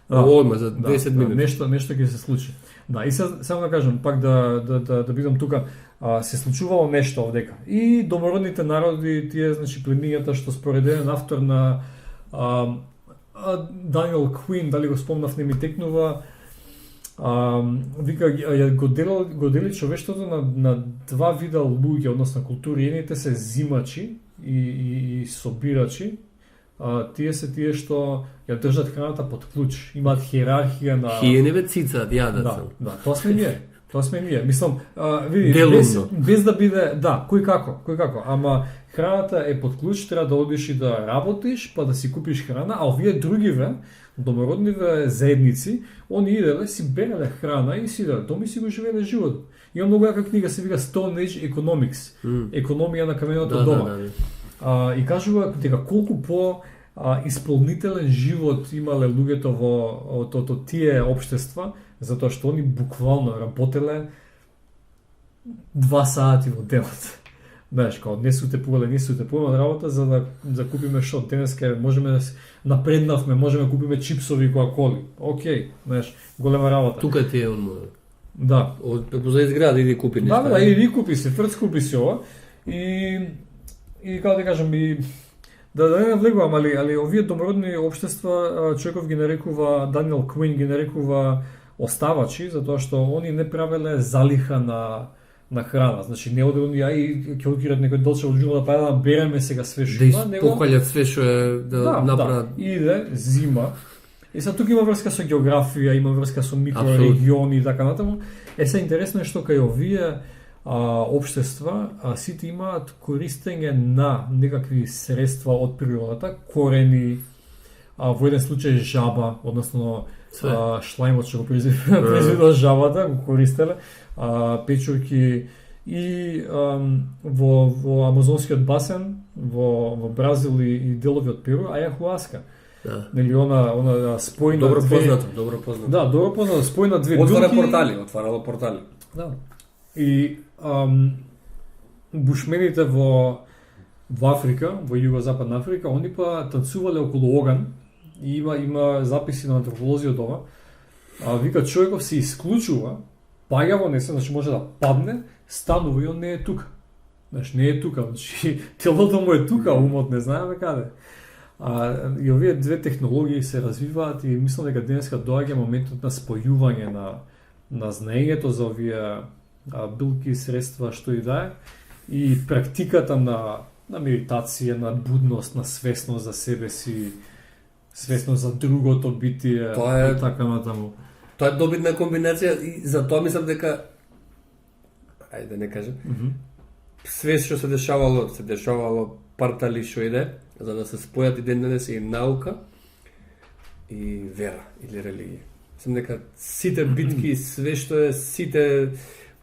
Одма за 10 минути. Нешто ќе се случи. Да, и само да кажам, пак да бидам тука, се случувало нешто овдека. И домородните народи, тие, значи, племињата што според еден автор на Даниел Куин, дали го спомнав, не ми текнува, вика, го дели човештвото на два вида луѓе, односно култури. Едните се зимачи и собирачи, тие се тие што ја држат храната под клуч, имаат хиерархија на хиеневе цицат, јадат. Да, тоа сме ние. Мислам, види, без да биде, да, кој како, ама храната е под клуч, треба да одиш и да работиш, па да си купиш храна, а овие другиве, домородниве заедници, они иделе, си береле храна и си иделе дома и си го живееле живот. Има многу јака книга, се вика Stone Age Economics, економија на каменото дома. И кажува дека колку по исполнителен живот имале луѓето во тие општества, затоа што они буквално работеле 2 сати во денот. Знаеш, као не су те пуале работа за да купиме што денеска можеме да напреднавме, можеме да купиме чипсови и кола-коли. Океј, знаеш, голема работа. Тука ти е да. За изграда иди купи нешта. Да, иди купи си, фрц купи си ова. И како да кажам, и да не навлегувам, али овие домородни општества човеков ги нарекува, Даниел Куин ги нарекува оставачи, затоа што они не правеле залиха на храна. Значи не оде они и ќе откриат некој долче од џунгла да береме сега све што има, да испокалјат све што е да направат. Да, иде зима. И сега тука има врска со географија, има врска со микрорегиони и така натаму. Се интересно е што кај овие општества сите имаат користење на некакви средства од природата, корени, во еден случај жаба, односно шлајмот што го произведува жабата, го користеле, печурки и во амазонскиот басен, во Бразил и делови од Перу, ајахуаска. Да. Нели она спојна добро две... познато. Да, добро познато, спојна две билки. Отварало портали. Да. И бушмените во Африка, во југозападна Африка, они па танцувале околу оган и има записи на антрополози од ова. Вика човеков се исклучува, паѓа во несе, значи може да падне, станува и он не е тука. Значи не е тука, значи телото му е тука, умот не знаеме каде. И овие две технологии се развиваат и мислам дека денеска доаѓа моментот на спојување на знаењето за овие билки, средства, што и да е, и практиката на медитација, на будност, на свесност за себе си, свесност за другото битие, и така натаму. Тоа е добитна комбинација и за тоа мислам дека ајде да не кажам. Све што се дешавало партали што иде, за да се спојат и ден денес и наука и вера или религија. Мислам дека сите битки, све што е, сите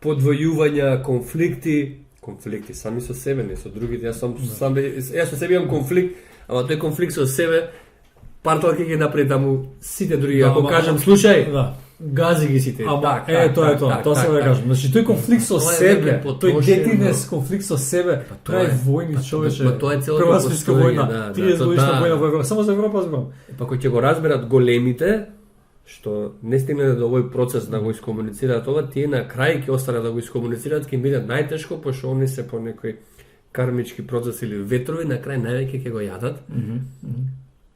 подвојувања, конфликти сами со себе, не со другите. Јас со себе имам конфликт, ама тој конфликт со себе партал ќе ги направи таму сите други. Ако кажам, слушај, гази ги сите. Тоа е тоа се да кажам. Значи тој конфликт со себе, тој детинес конфликт со себе, тоа е војни човече. Тоа е целата Прва светска војна, 30 годишна војна во Европа, само за Европа зборам. Па кога ќе го разберат големите, што не стигнале до овој процес да го искомуницираат ова, тие на крај ќе останат да го искомуницираат, ќе им биде најтешко, пошто они се по некој кармички процес или ветрови, на крај највеќе ќе го јадат.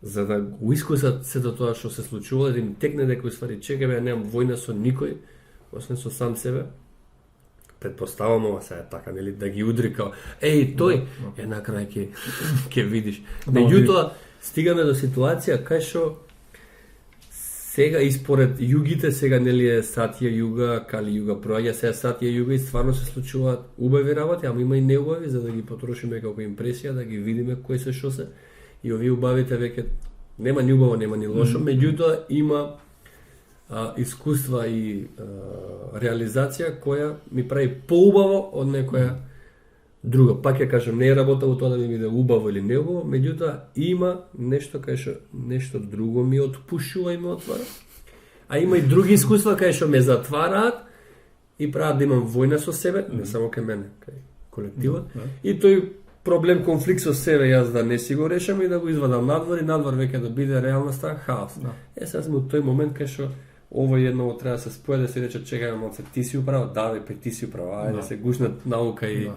За да го искусат сето тоа што се случува, да им текне дека уствари чекаме, немам војна со никој, освен со сам себе. Предпоставам ова сега така, нели, да ги удри као тој, на крај ќе видиш. Меѓутоа, стигаме до ситуација кај што сега испоред југите, сега нели е Сатија југа, Кали југа проаѓа, сега Сатија југа и стварно се случуваат убави работи, ама има и неубави, за да ги потрошиме како импресија, да ги видиме кои се што се. И овие убавите веќе нема ни убаво, нема ни лошо, меѓутоа има искуства и реализација која ми прави поубаво од некоја друга. Пак ја кажам, не е работа тоа да ми биде убаво или неубаво, меѓутоа има нешто кај што нешто друго ми отпушува и ме отвара. А има и други искуства кај што ме затвараат и прават да имам војна со себе, не само кај мене, кај колективот. И тој проблем, конфликт со себе, јас да не си го решам и да го извадам надвор и надвор веќе да биде реалноста, хаос. Сега сме од тој момент кај што ово едно треба да се споја, да се рече чекај, моце, ти си управа, ти си управа, да се гушнат наука и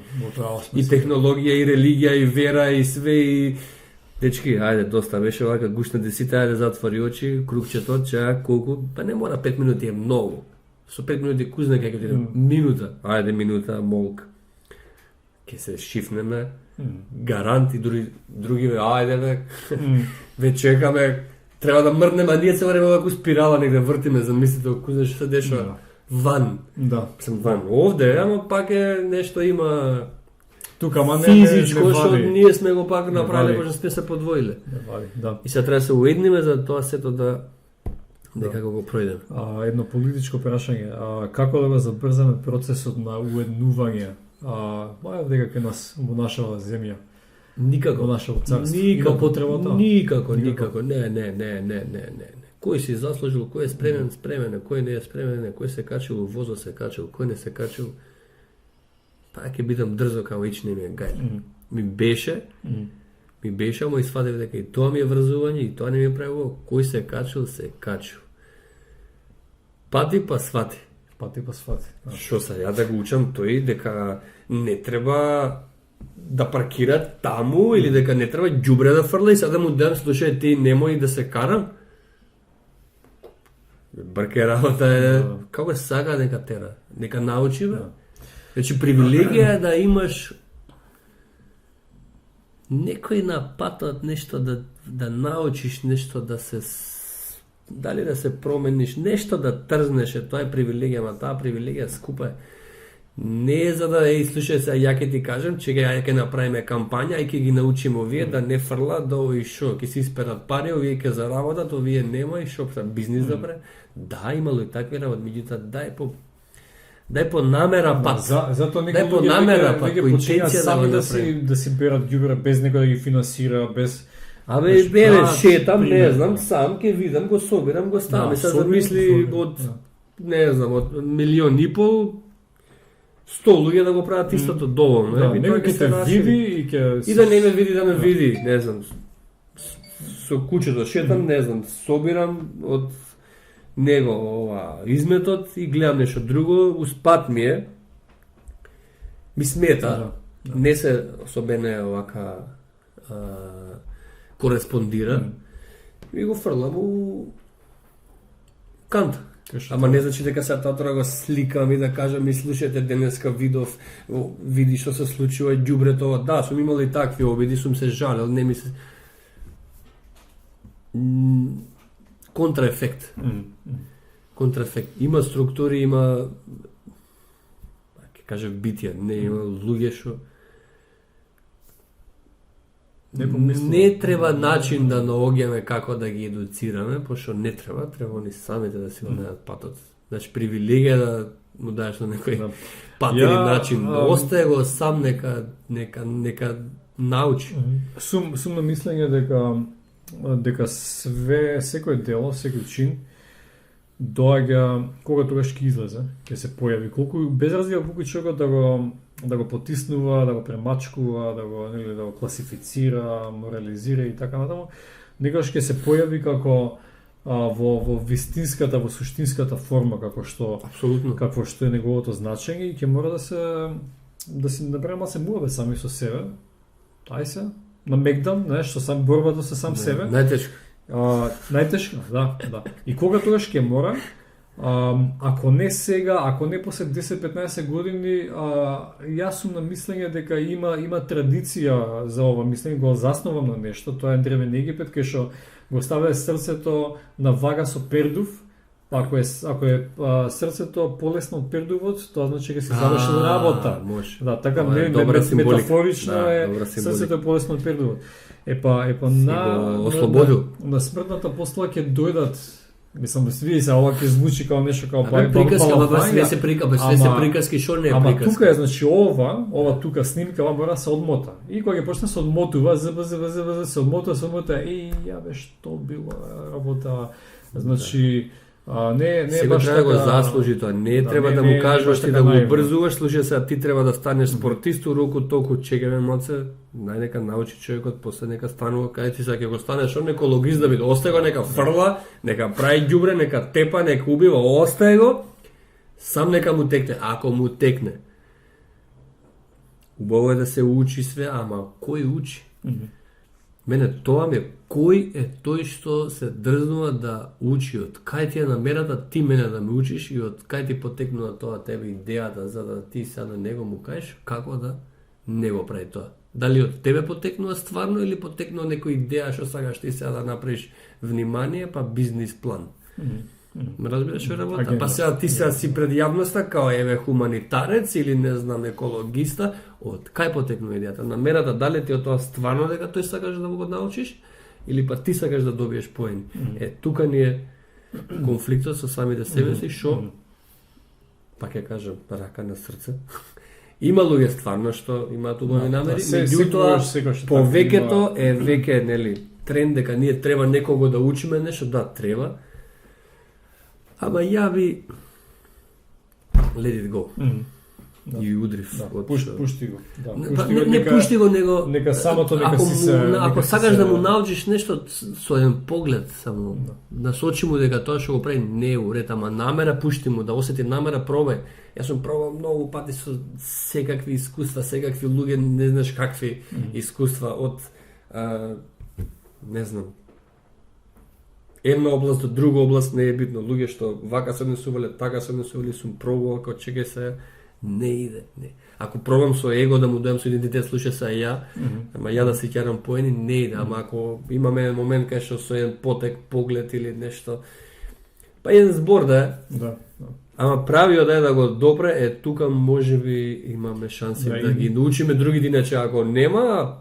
технологија и религија и вера и све и дечки, доста беше вака, гушнат сите, затвори очи, кругчето, чаја, колку, па не мора 5 минути, е многу. Со 5 минути кузна како ти минута, минута, молк. Ке се шифнеме, гарант и други ве чекаме, треба да мрднеме, а ние се време ваку спирала негде вртиме, замислите кузна што се дешава ван. Сам ван овде, ама пак е нешто има тука, ама физичко, што ние сме го пак направиле, може сме се подвоиле. И сега треба да се уедниме за тоа сето да некако го пројдеме. Едно политичко прашање, како да го забрзаме процесот на уеднување? Дека кај нас во нашава земја. Никако. Во нашето царство. Има потреба тоа? Никако. Не. Кој си заслужил, кој е спремен, кој не е спремен, кој се качил во возот, се качил, кој не се качил. па ќе бидам дрзо као ични ми е гајле. Ми беше, ама сватив дека и тоа ми е врзување и тоа не ми е правило. Кој се качил. Пати па свати. Што се, ја да го учам тој дека не треба да паркира таму или дека не треба ѓубре да фрла и сега да му дадам, слушај, ти немој да се карам. Брке работа е, како сака дека тера, нека научи бе. Значи привилегија е да имаш некој на патот нешто да научиш, нешто да се дали да се промениш, нешто да трзнеш, тоа е привилегија, ама таа привилегија скупа е. Не е за да слушај се, ја ќе ти кажам, че ќе направиме кампања и ќе ги научиме овие да не фрлат, да овие шо, ќе си исперат пари, овие ќе заработат, овие нема и шо, бизнис да пре. Да, имало и такви работи, меѓутоа дај по намера пат. Зато некои луѓе починаат сами да си берат ѓубре без некој да ги финансира, без шетам, не знам, сам ќе видам, го собирам, го ставам. Сега замисли од, не знам, од 1,5 милион 100 луѓе да го прават истото доволно. Некој ќе те види и да не ме види, да ме види, не знам. Со кучето шетам, не знам, собирам од него изметот и гледам нешто друго, успат ми смета, не се особено овака кореспондира и го фрлам у канта. Ама не значи дека сега тоа го сликам и да кажам, ми слушате денеска види што се случува ѓубрето, да, сум имал и такви обиди, сум се жалел, не ми се контраефект. Има структури, има ќе кажам битија, не има луѓе што не треба начин да наоѓаме како да ги едуцираме, пошто не треба они самите да си го најдат патот. Значи привилегија да му даеш на некој пат или начин, остае го сам нека научи. Сум на мислење дека секој дело, секој чин доаѓа кога тогаш ќе излезе, ќе се појави, без разлика колку човекот да го потиснува, да го премачкува, да го класифицира, морализира и така натаму, некогаш ќе се појави како во вистинската, во суштинската форма какво што е неговото значење и ќе мора да се направи се муаве сами со себе. Ај се намегдам, нешто сам борбата со сам себе. Најтешко, да. И кога тогаш ќе мора, ако не сега, ако не после 10-15 години, јас сум на мислење дека има традиција за ова мислење, го заснувам на нешто, тоа е древен Египет, кај што го ставиле срцето на вага со пердув, ако е срцето полесно од пердувот, тоа значи дека си завршил работа. Може. Да, така метафорично е срцето е полесно од пердувот. Епа на смртната постела ќе дојдат. Мислам, види се, ова ќе звучи како нешто како све се приказки, шо не е приказка. Ама тука е, значи ова тука снимка, ова мора се одмота. И кога ќе почне се одмотува, се одмотува, и јабе, што било работа. Значи, не е баш така... Сега треба да го заслужи тоа, не треба да му кажуваш ти да го убрзуваш, слушай сега ти треба да станеш спортист, руку толку чекаме моце, најнека научи човекот, после нека станува, кај ти сега ќе го станеш он екологист да биде, остај го, нека фрла, нека прави ѓубре, нека тепа, нека убива, остај го, сам нека му текне, ако му текне. Убаво е да се учи све, ама кој учи? Мене тоа ми е, кој е тој што се дрзнува да учи, од кај ти е намерата ти мене да ме учиш и од кај ти потекнува тоа тебе идејата за да ти сега на него му кажеш како да не го прави тоа. Дали од тебе потекнува стварно или потекнува некоја идеја што сакаш ти сега да направиш внимание па бизнис план. Ме разбираш што работа? Па сега ти сега си пред јавноста као еве хуманитарец или не знам екологиста, од кај потекнува идејата? Намерата дали ти од тоа стварно дека тој сакаш да го научиш или па ти сакаш да добиеш поени? Тука ни е конфликтот со самите себе си, шо па ќе кажам рака на срце. Има луѓе стварно што имаат убави намери, меѓутоа повеќето е веќе нели тренд дека ние треба некого да учиме нешто, да треба. Ама јави let it go. и удрив. Пушти го. Не пушти го, него нека самото нека си се. Ако сакаш да му научиш нешто со еден поглед само, насочи му дека тоа што го прави не е уред, ама намера пушти му да осети намера, пробај. Јас сум пробал многу пати со секакви искуства, секакви луѓе, не знаеш какви искуства од не знам. Една област до друга област, не е битно. Луѓе што вака се однесувале, така се однесувале, сум пробувал како чекај се, не иде, не. Ако пробам со его да му дојам со идентитет, слушај се ја, ама ја да се ќерам по ени, не иде. Ама ако имаме еден момент кај што со еден потек, поглед или нешто, па еден збор да е. Да. Ама правиот да го допре, тука можеби имаме шанси да ги научиме другите, иначе ако нема,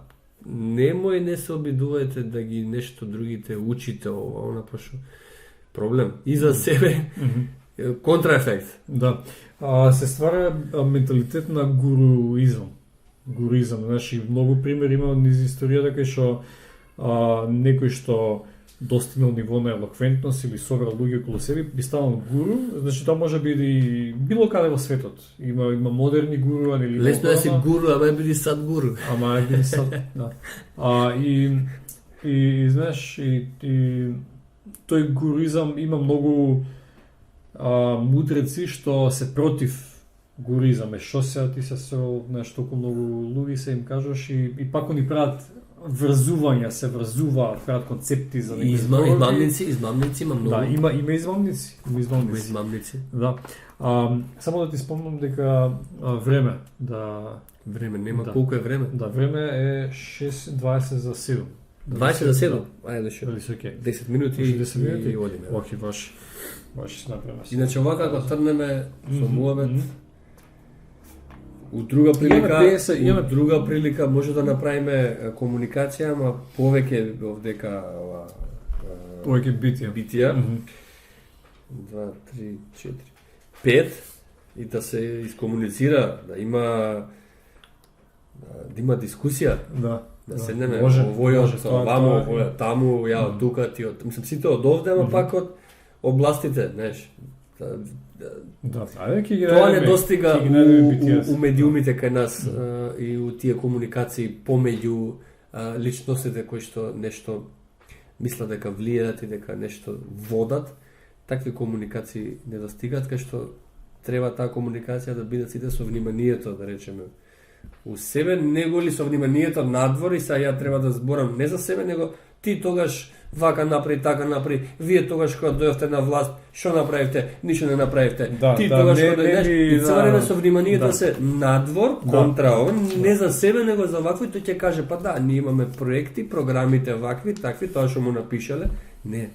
немој не се обидувајте да ги нешто другите учите ова, она пошто проблем и за себе, контраефект. Да. Се ствара менталитет на гуруизам. Гуруизам, значи многу примери има низ историјата кај што некој што достигнал ниво на елоквентност или собрал луѓе околу себе, би станал гуру, значи тоа може биде било каде во светот. Има модерни гуруа или лесно да си гуру, ама биде сад гуру. Ама биде сад, да. И знаеш, и тој гуруизам има многу мудреци што се против гуризам. Што се ти се срел нешто толку многу луѓе се им кажеш и пак они прават врзувања, се врзуваат, прават концепти за некои измамници има многу. Да, има измамници. Да. Само да ти спомнам дека време нема колку е време? Да, време е 6:20 за 7. 20 за 7. Ајде ше. 10 минути и одиме. Оки ваш се направиме. Иначе овака кога трнеме со муабет, у друга прилика може да направиме комуникација, ама повеќе овдека повеќе битија. 2, 3, 4, 5 и да се искомуницира, да има дискусија. Да седнеме овој со вамо, овој таму, ја тука, ти од, мислам сите од овде, ама пак од областите, знаеш. Тоа не достига у медиумите кај нас и у тие комуникации помеѓу личностите кои што нешто мислат дека влијаат и дека нешто водат. Такви комуникации не достигаат, кај што треба таа комуникација да биде сите со вниманието, да речеме, у себе, него ли со вниманието надвор и сега ја треба да зборам не за себе, него ти тогаш вака направи, така направи, вие тогаш кога дојавте на власт, што направивте, ништо не направивте. Ти тогаш кога дојдеш, и цело време со вниманието се надвор, контра он, не за себе, него за вакви, тој ќе каже, па да, ние имаме проекти, програмите вакви, такви, тоа што му напишале, не.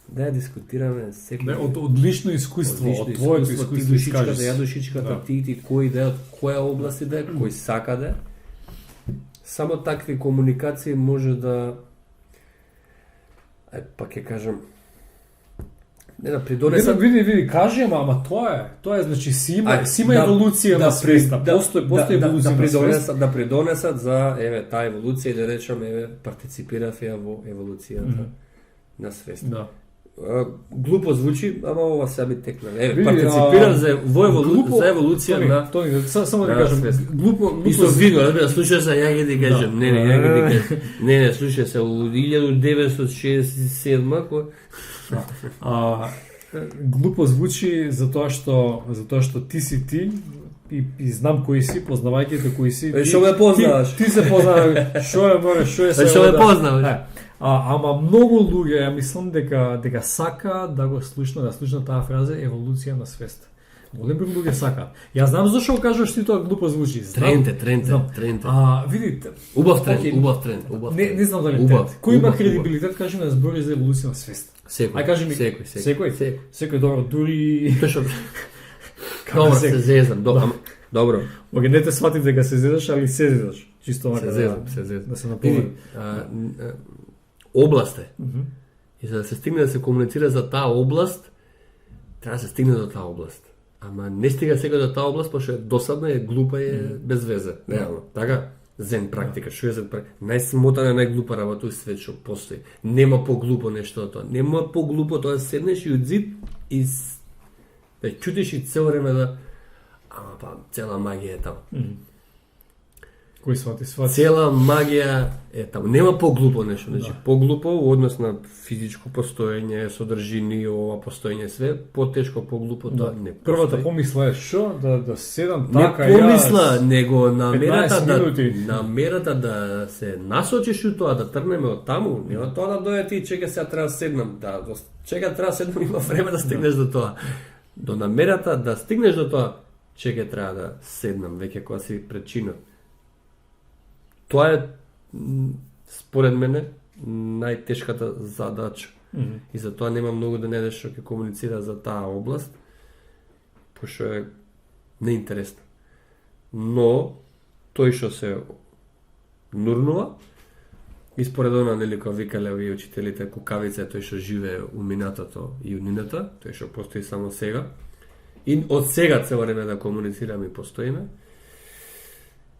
Да ја дискутираме секој. Од лично искуство, од твоето искуство, душичката, ја душичката, ти кој да, од која област да, кој сака да. Само такви комуникации може да пак ќе кажам, не да придонесат. Види, кажи, ама тоа е, значи си има еволуција на свеста. Постои еволуција на свеста. Да придонесат за таа еволуција и да речам партиципирав ја во еволуцијата на свеста. Да. Глупо звучи, ама ова се би текна. Партиципирав за еволуција на. Тони, само да кажам, глупо. И со видно, да слушаш се, ја ги кажам. Не, слушаш се у 1967 кој глупо звучи затоа што ти си ти и знам кој си, познавајќи те кој си. Што ме познаваш? Ти се познаваш. Што е се. Што ме познаваш? Ама многу луѓе, ја мислам дека сака да го слушна таа фраза еволуција на свеста. Голем број луѓе сака. Ја знам зашто го кажеш ти тоа глупо звучи. Тренте. Видите. Убав тренд. Не знам дали тренд. Кој има кредибилитет, кажи на збори за еволуција на свеста? Секој, добро, дури Добро, се зезам, добро. Моге не те сватив дека се зезаш, али се зезаш. Чисто се зезам. Да се напомнам. Област е. И за да се стигне да се комуницира за таа област, треба да се стигне до таа област. Ама не стига сега до таа област, пошто е досадна, е глупа и е без везе. Реално. Така, зен практика, што е зен практика. Најсмотана, најглупа работа у свет што постои. Нема поглупо нешто од тоа. Нема поглупо тоа да седнеш и од зид и да чутиш и цело време да Ама па, цела магија е таму. Кој свати? Цела магија е таму. Нема поглупо нешто, значи поглупо во однос на физичко постоење, содржини, ова постоење све, потешко поглупо тоа не постои. Првата помисла е што да седам така не помисла, него намерата минути. да се насочиш у тоа, да тргнеме од таму, нема тоа да дојде ти чека сега треба да седнам, чека треба да седнам, има време да стигнеш до тоа. До намерата да стигнеш до тоа, чека треба да седнам веќе кога си пред чинот. Тоа е, според мене, најтешката задача. И затоа нема многу да не што ќе комуницира за таа област, пошто е неинтересно. Но, тој што се нурнува, и според она, нели, кога викале овие учителите, кукавица е тој што живее у минатото и у нината, тој што постои само сега. И од сега цело време да комуницираме и постоиме,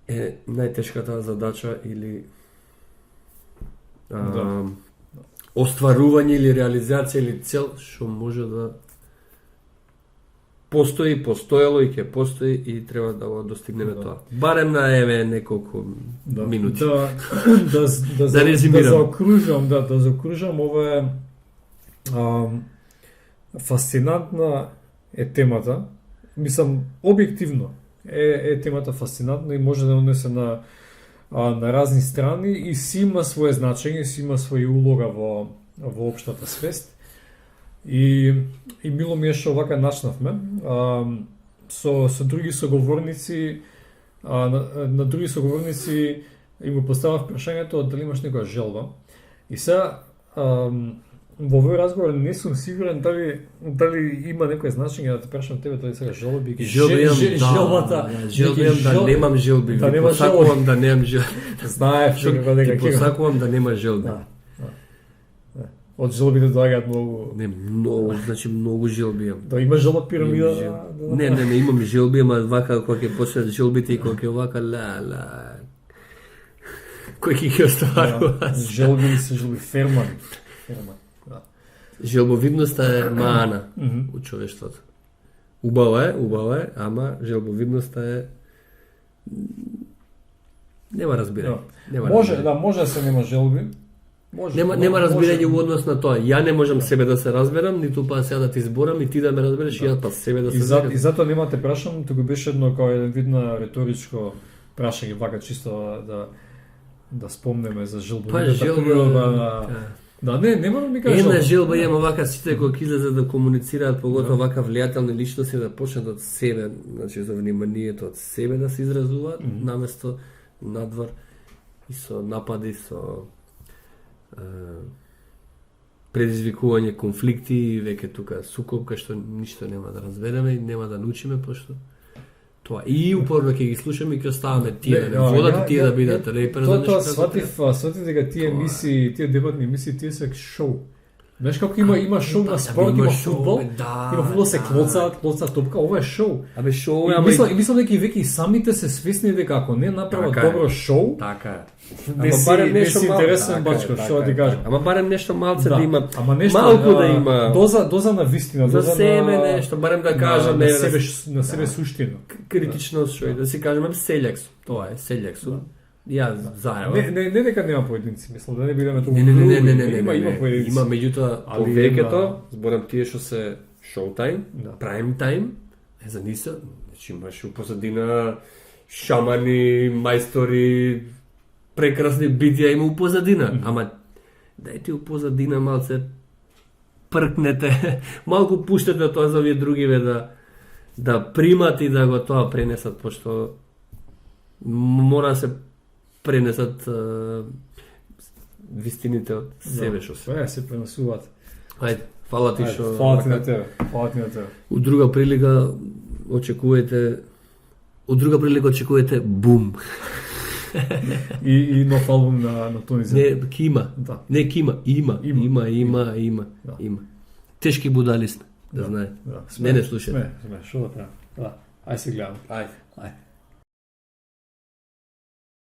е најтешката задача или остварување или реализација или цел што може да постои, постоело и ќе постои и треба да го достигнеме тоа. Барем на неколку минути. Да резимирам. Да заокружам, ова е фасцинантна е темата. Мислам, објективно е темата фасцинантна и може да унесе на разни страни и си има свое значење, си има своја улога во општата свест. И мило ми е што вака начнавме. Со други соговорници, на други соговорници им го поставав прашањето дали имаш некоја желба. И сега во овој разговор не сум сигурен дали има некој значење да те прашам тебе дали сега желби. Желбата. Желбијам да немам желби. Посакувам да немам желби. Знаев што дека ќе посакувам да нема желби. Од желбите доаѓаат многу. Не, многу, значи многу желби имам. Да има желба пирамида. Не, имам желби, ама вака кога ќе почнат желбите и кога ќе вака кој ќе остварува. Желби се желби ферман. Желбовидноста е маана у човештвото. Убава е, ама желбовидноста е нема разбирање. Може да се нема желби. Нема разбирање во однос на тоа. Ја не можам себе да се разберам, ниту па сега да ти зборам и ти да ме разбереш, и ја па себе да се разберам. И затоа нема те прашам, туку беше едно како еден вид на риторичко прашање, вака чисто да спомнеме за желбовидноста. Да, не морам ми кажа. Една желба има вака сите кога излезат да комуницираат, поготоа вака влијателни личности да почнат од себе, значи за вниманието од себе да се изразуваат, наместо надвор и со напади, со предизвикување конфликти и веќе тука сукоb кај што ништо нема да разбереме и нема да научиме, пошто тоа и упорно ќе ги слушаме и ќе оставаме тие да водат и тие да бидат репер за нешто. Сватив дека тие емисии, тие дебатни емисии, тие се шоу. Знаеш како има шоу на спорт, има фудбал, има фудбал се клоца топка, ова е шоу. Абе шоу, мислам дека и веќе сами се свесни дека ако не направат добро шоу, така е. Ама барем нешто интересен бачко, што ти кажам. Ама барем нешто малце да има, малку да има. Доза на вистина, за себе нешто, барем да кажам на себе суштина. Критичност што да си кажеме селјак сум. Тоа е селјак сум. Ја заедно. Не дека нема поединци, мислам да не бидеме тоа. Не, има поединци. Има меѓутоа повеќето, зборам тие што се шоутајм, прайм тајм, за ниса, значи имаш у позадина шамани, мајстори, прекрасни битија има у позадина, ама дајте у позадина малце пркнете, малку пуштете тоа за овие другиве да примат и да го тоа пренесат, пошто мора да се пренесат вистините од себе што се. Се пренесуваат. Ајде, фала ти што. Фала ти на тебе. У друга прилика очекувате бум. И нов албум на Тони Зет. Не, кима. Да. Не кима, има. Тешки будали сме, да знае. Не слушате. Сме, што да правим. Да. Ај се гледам. Ајде.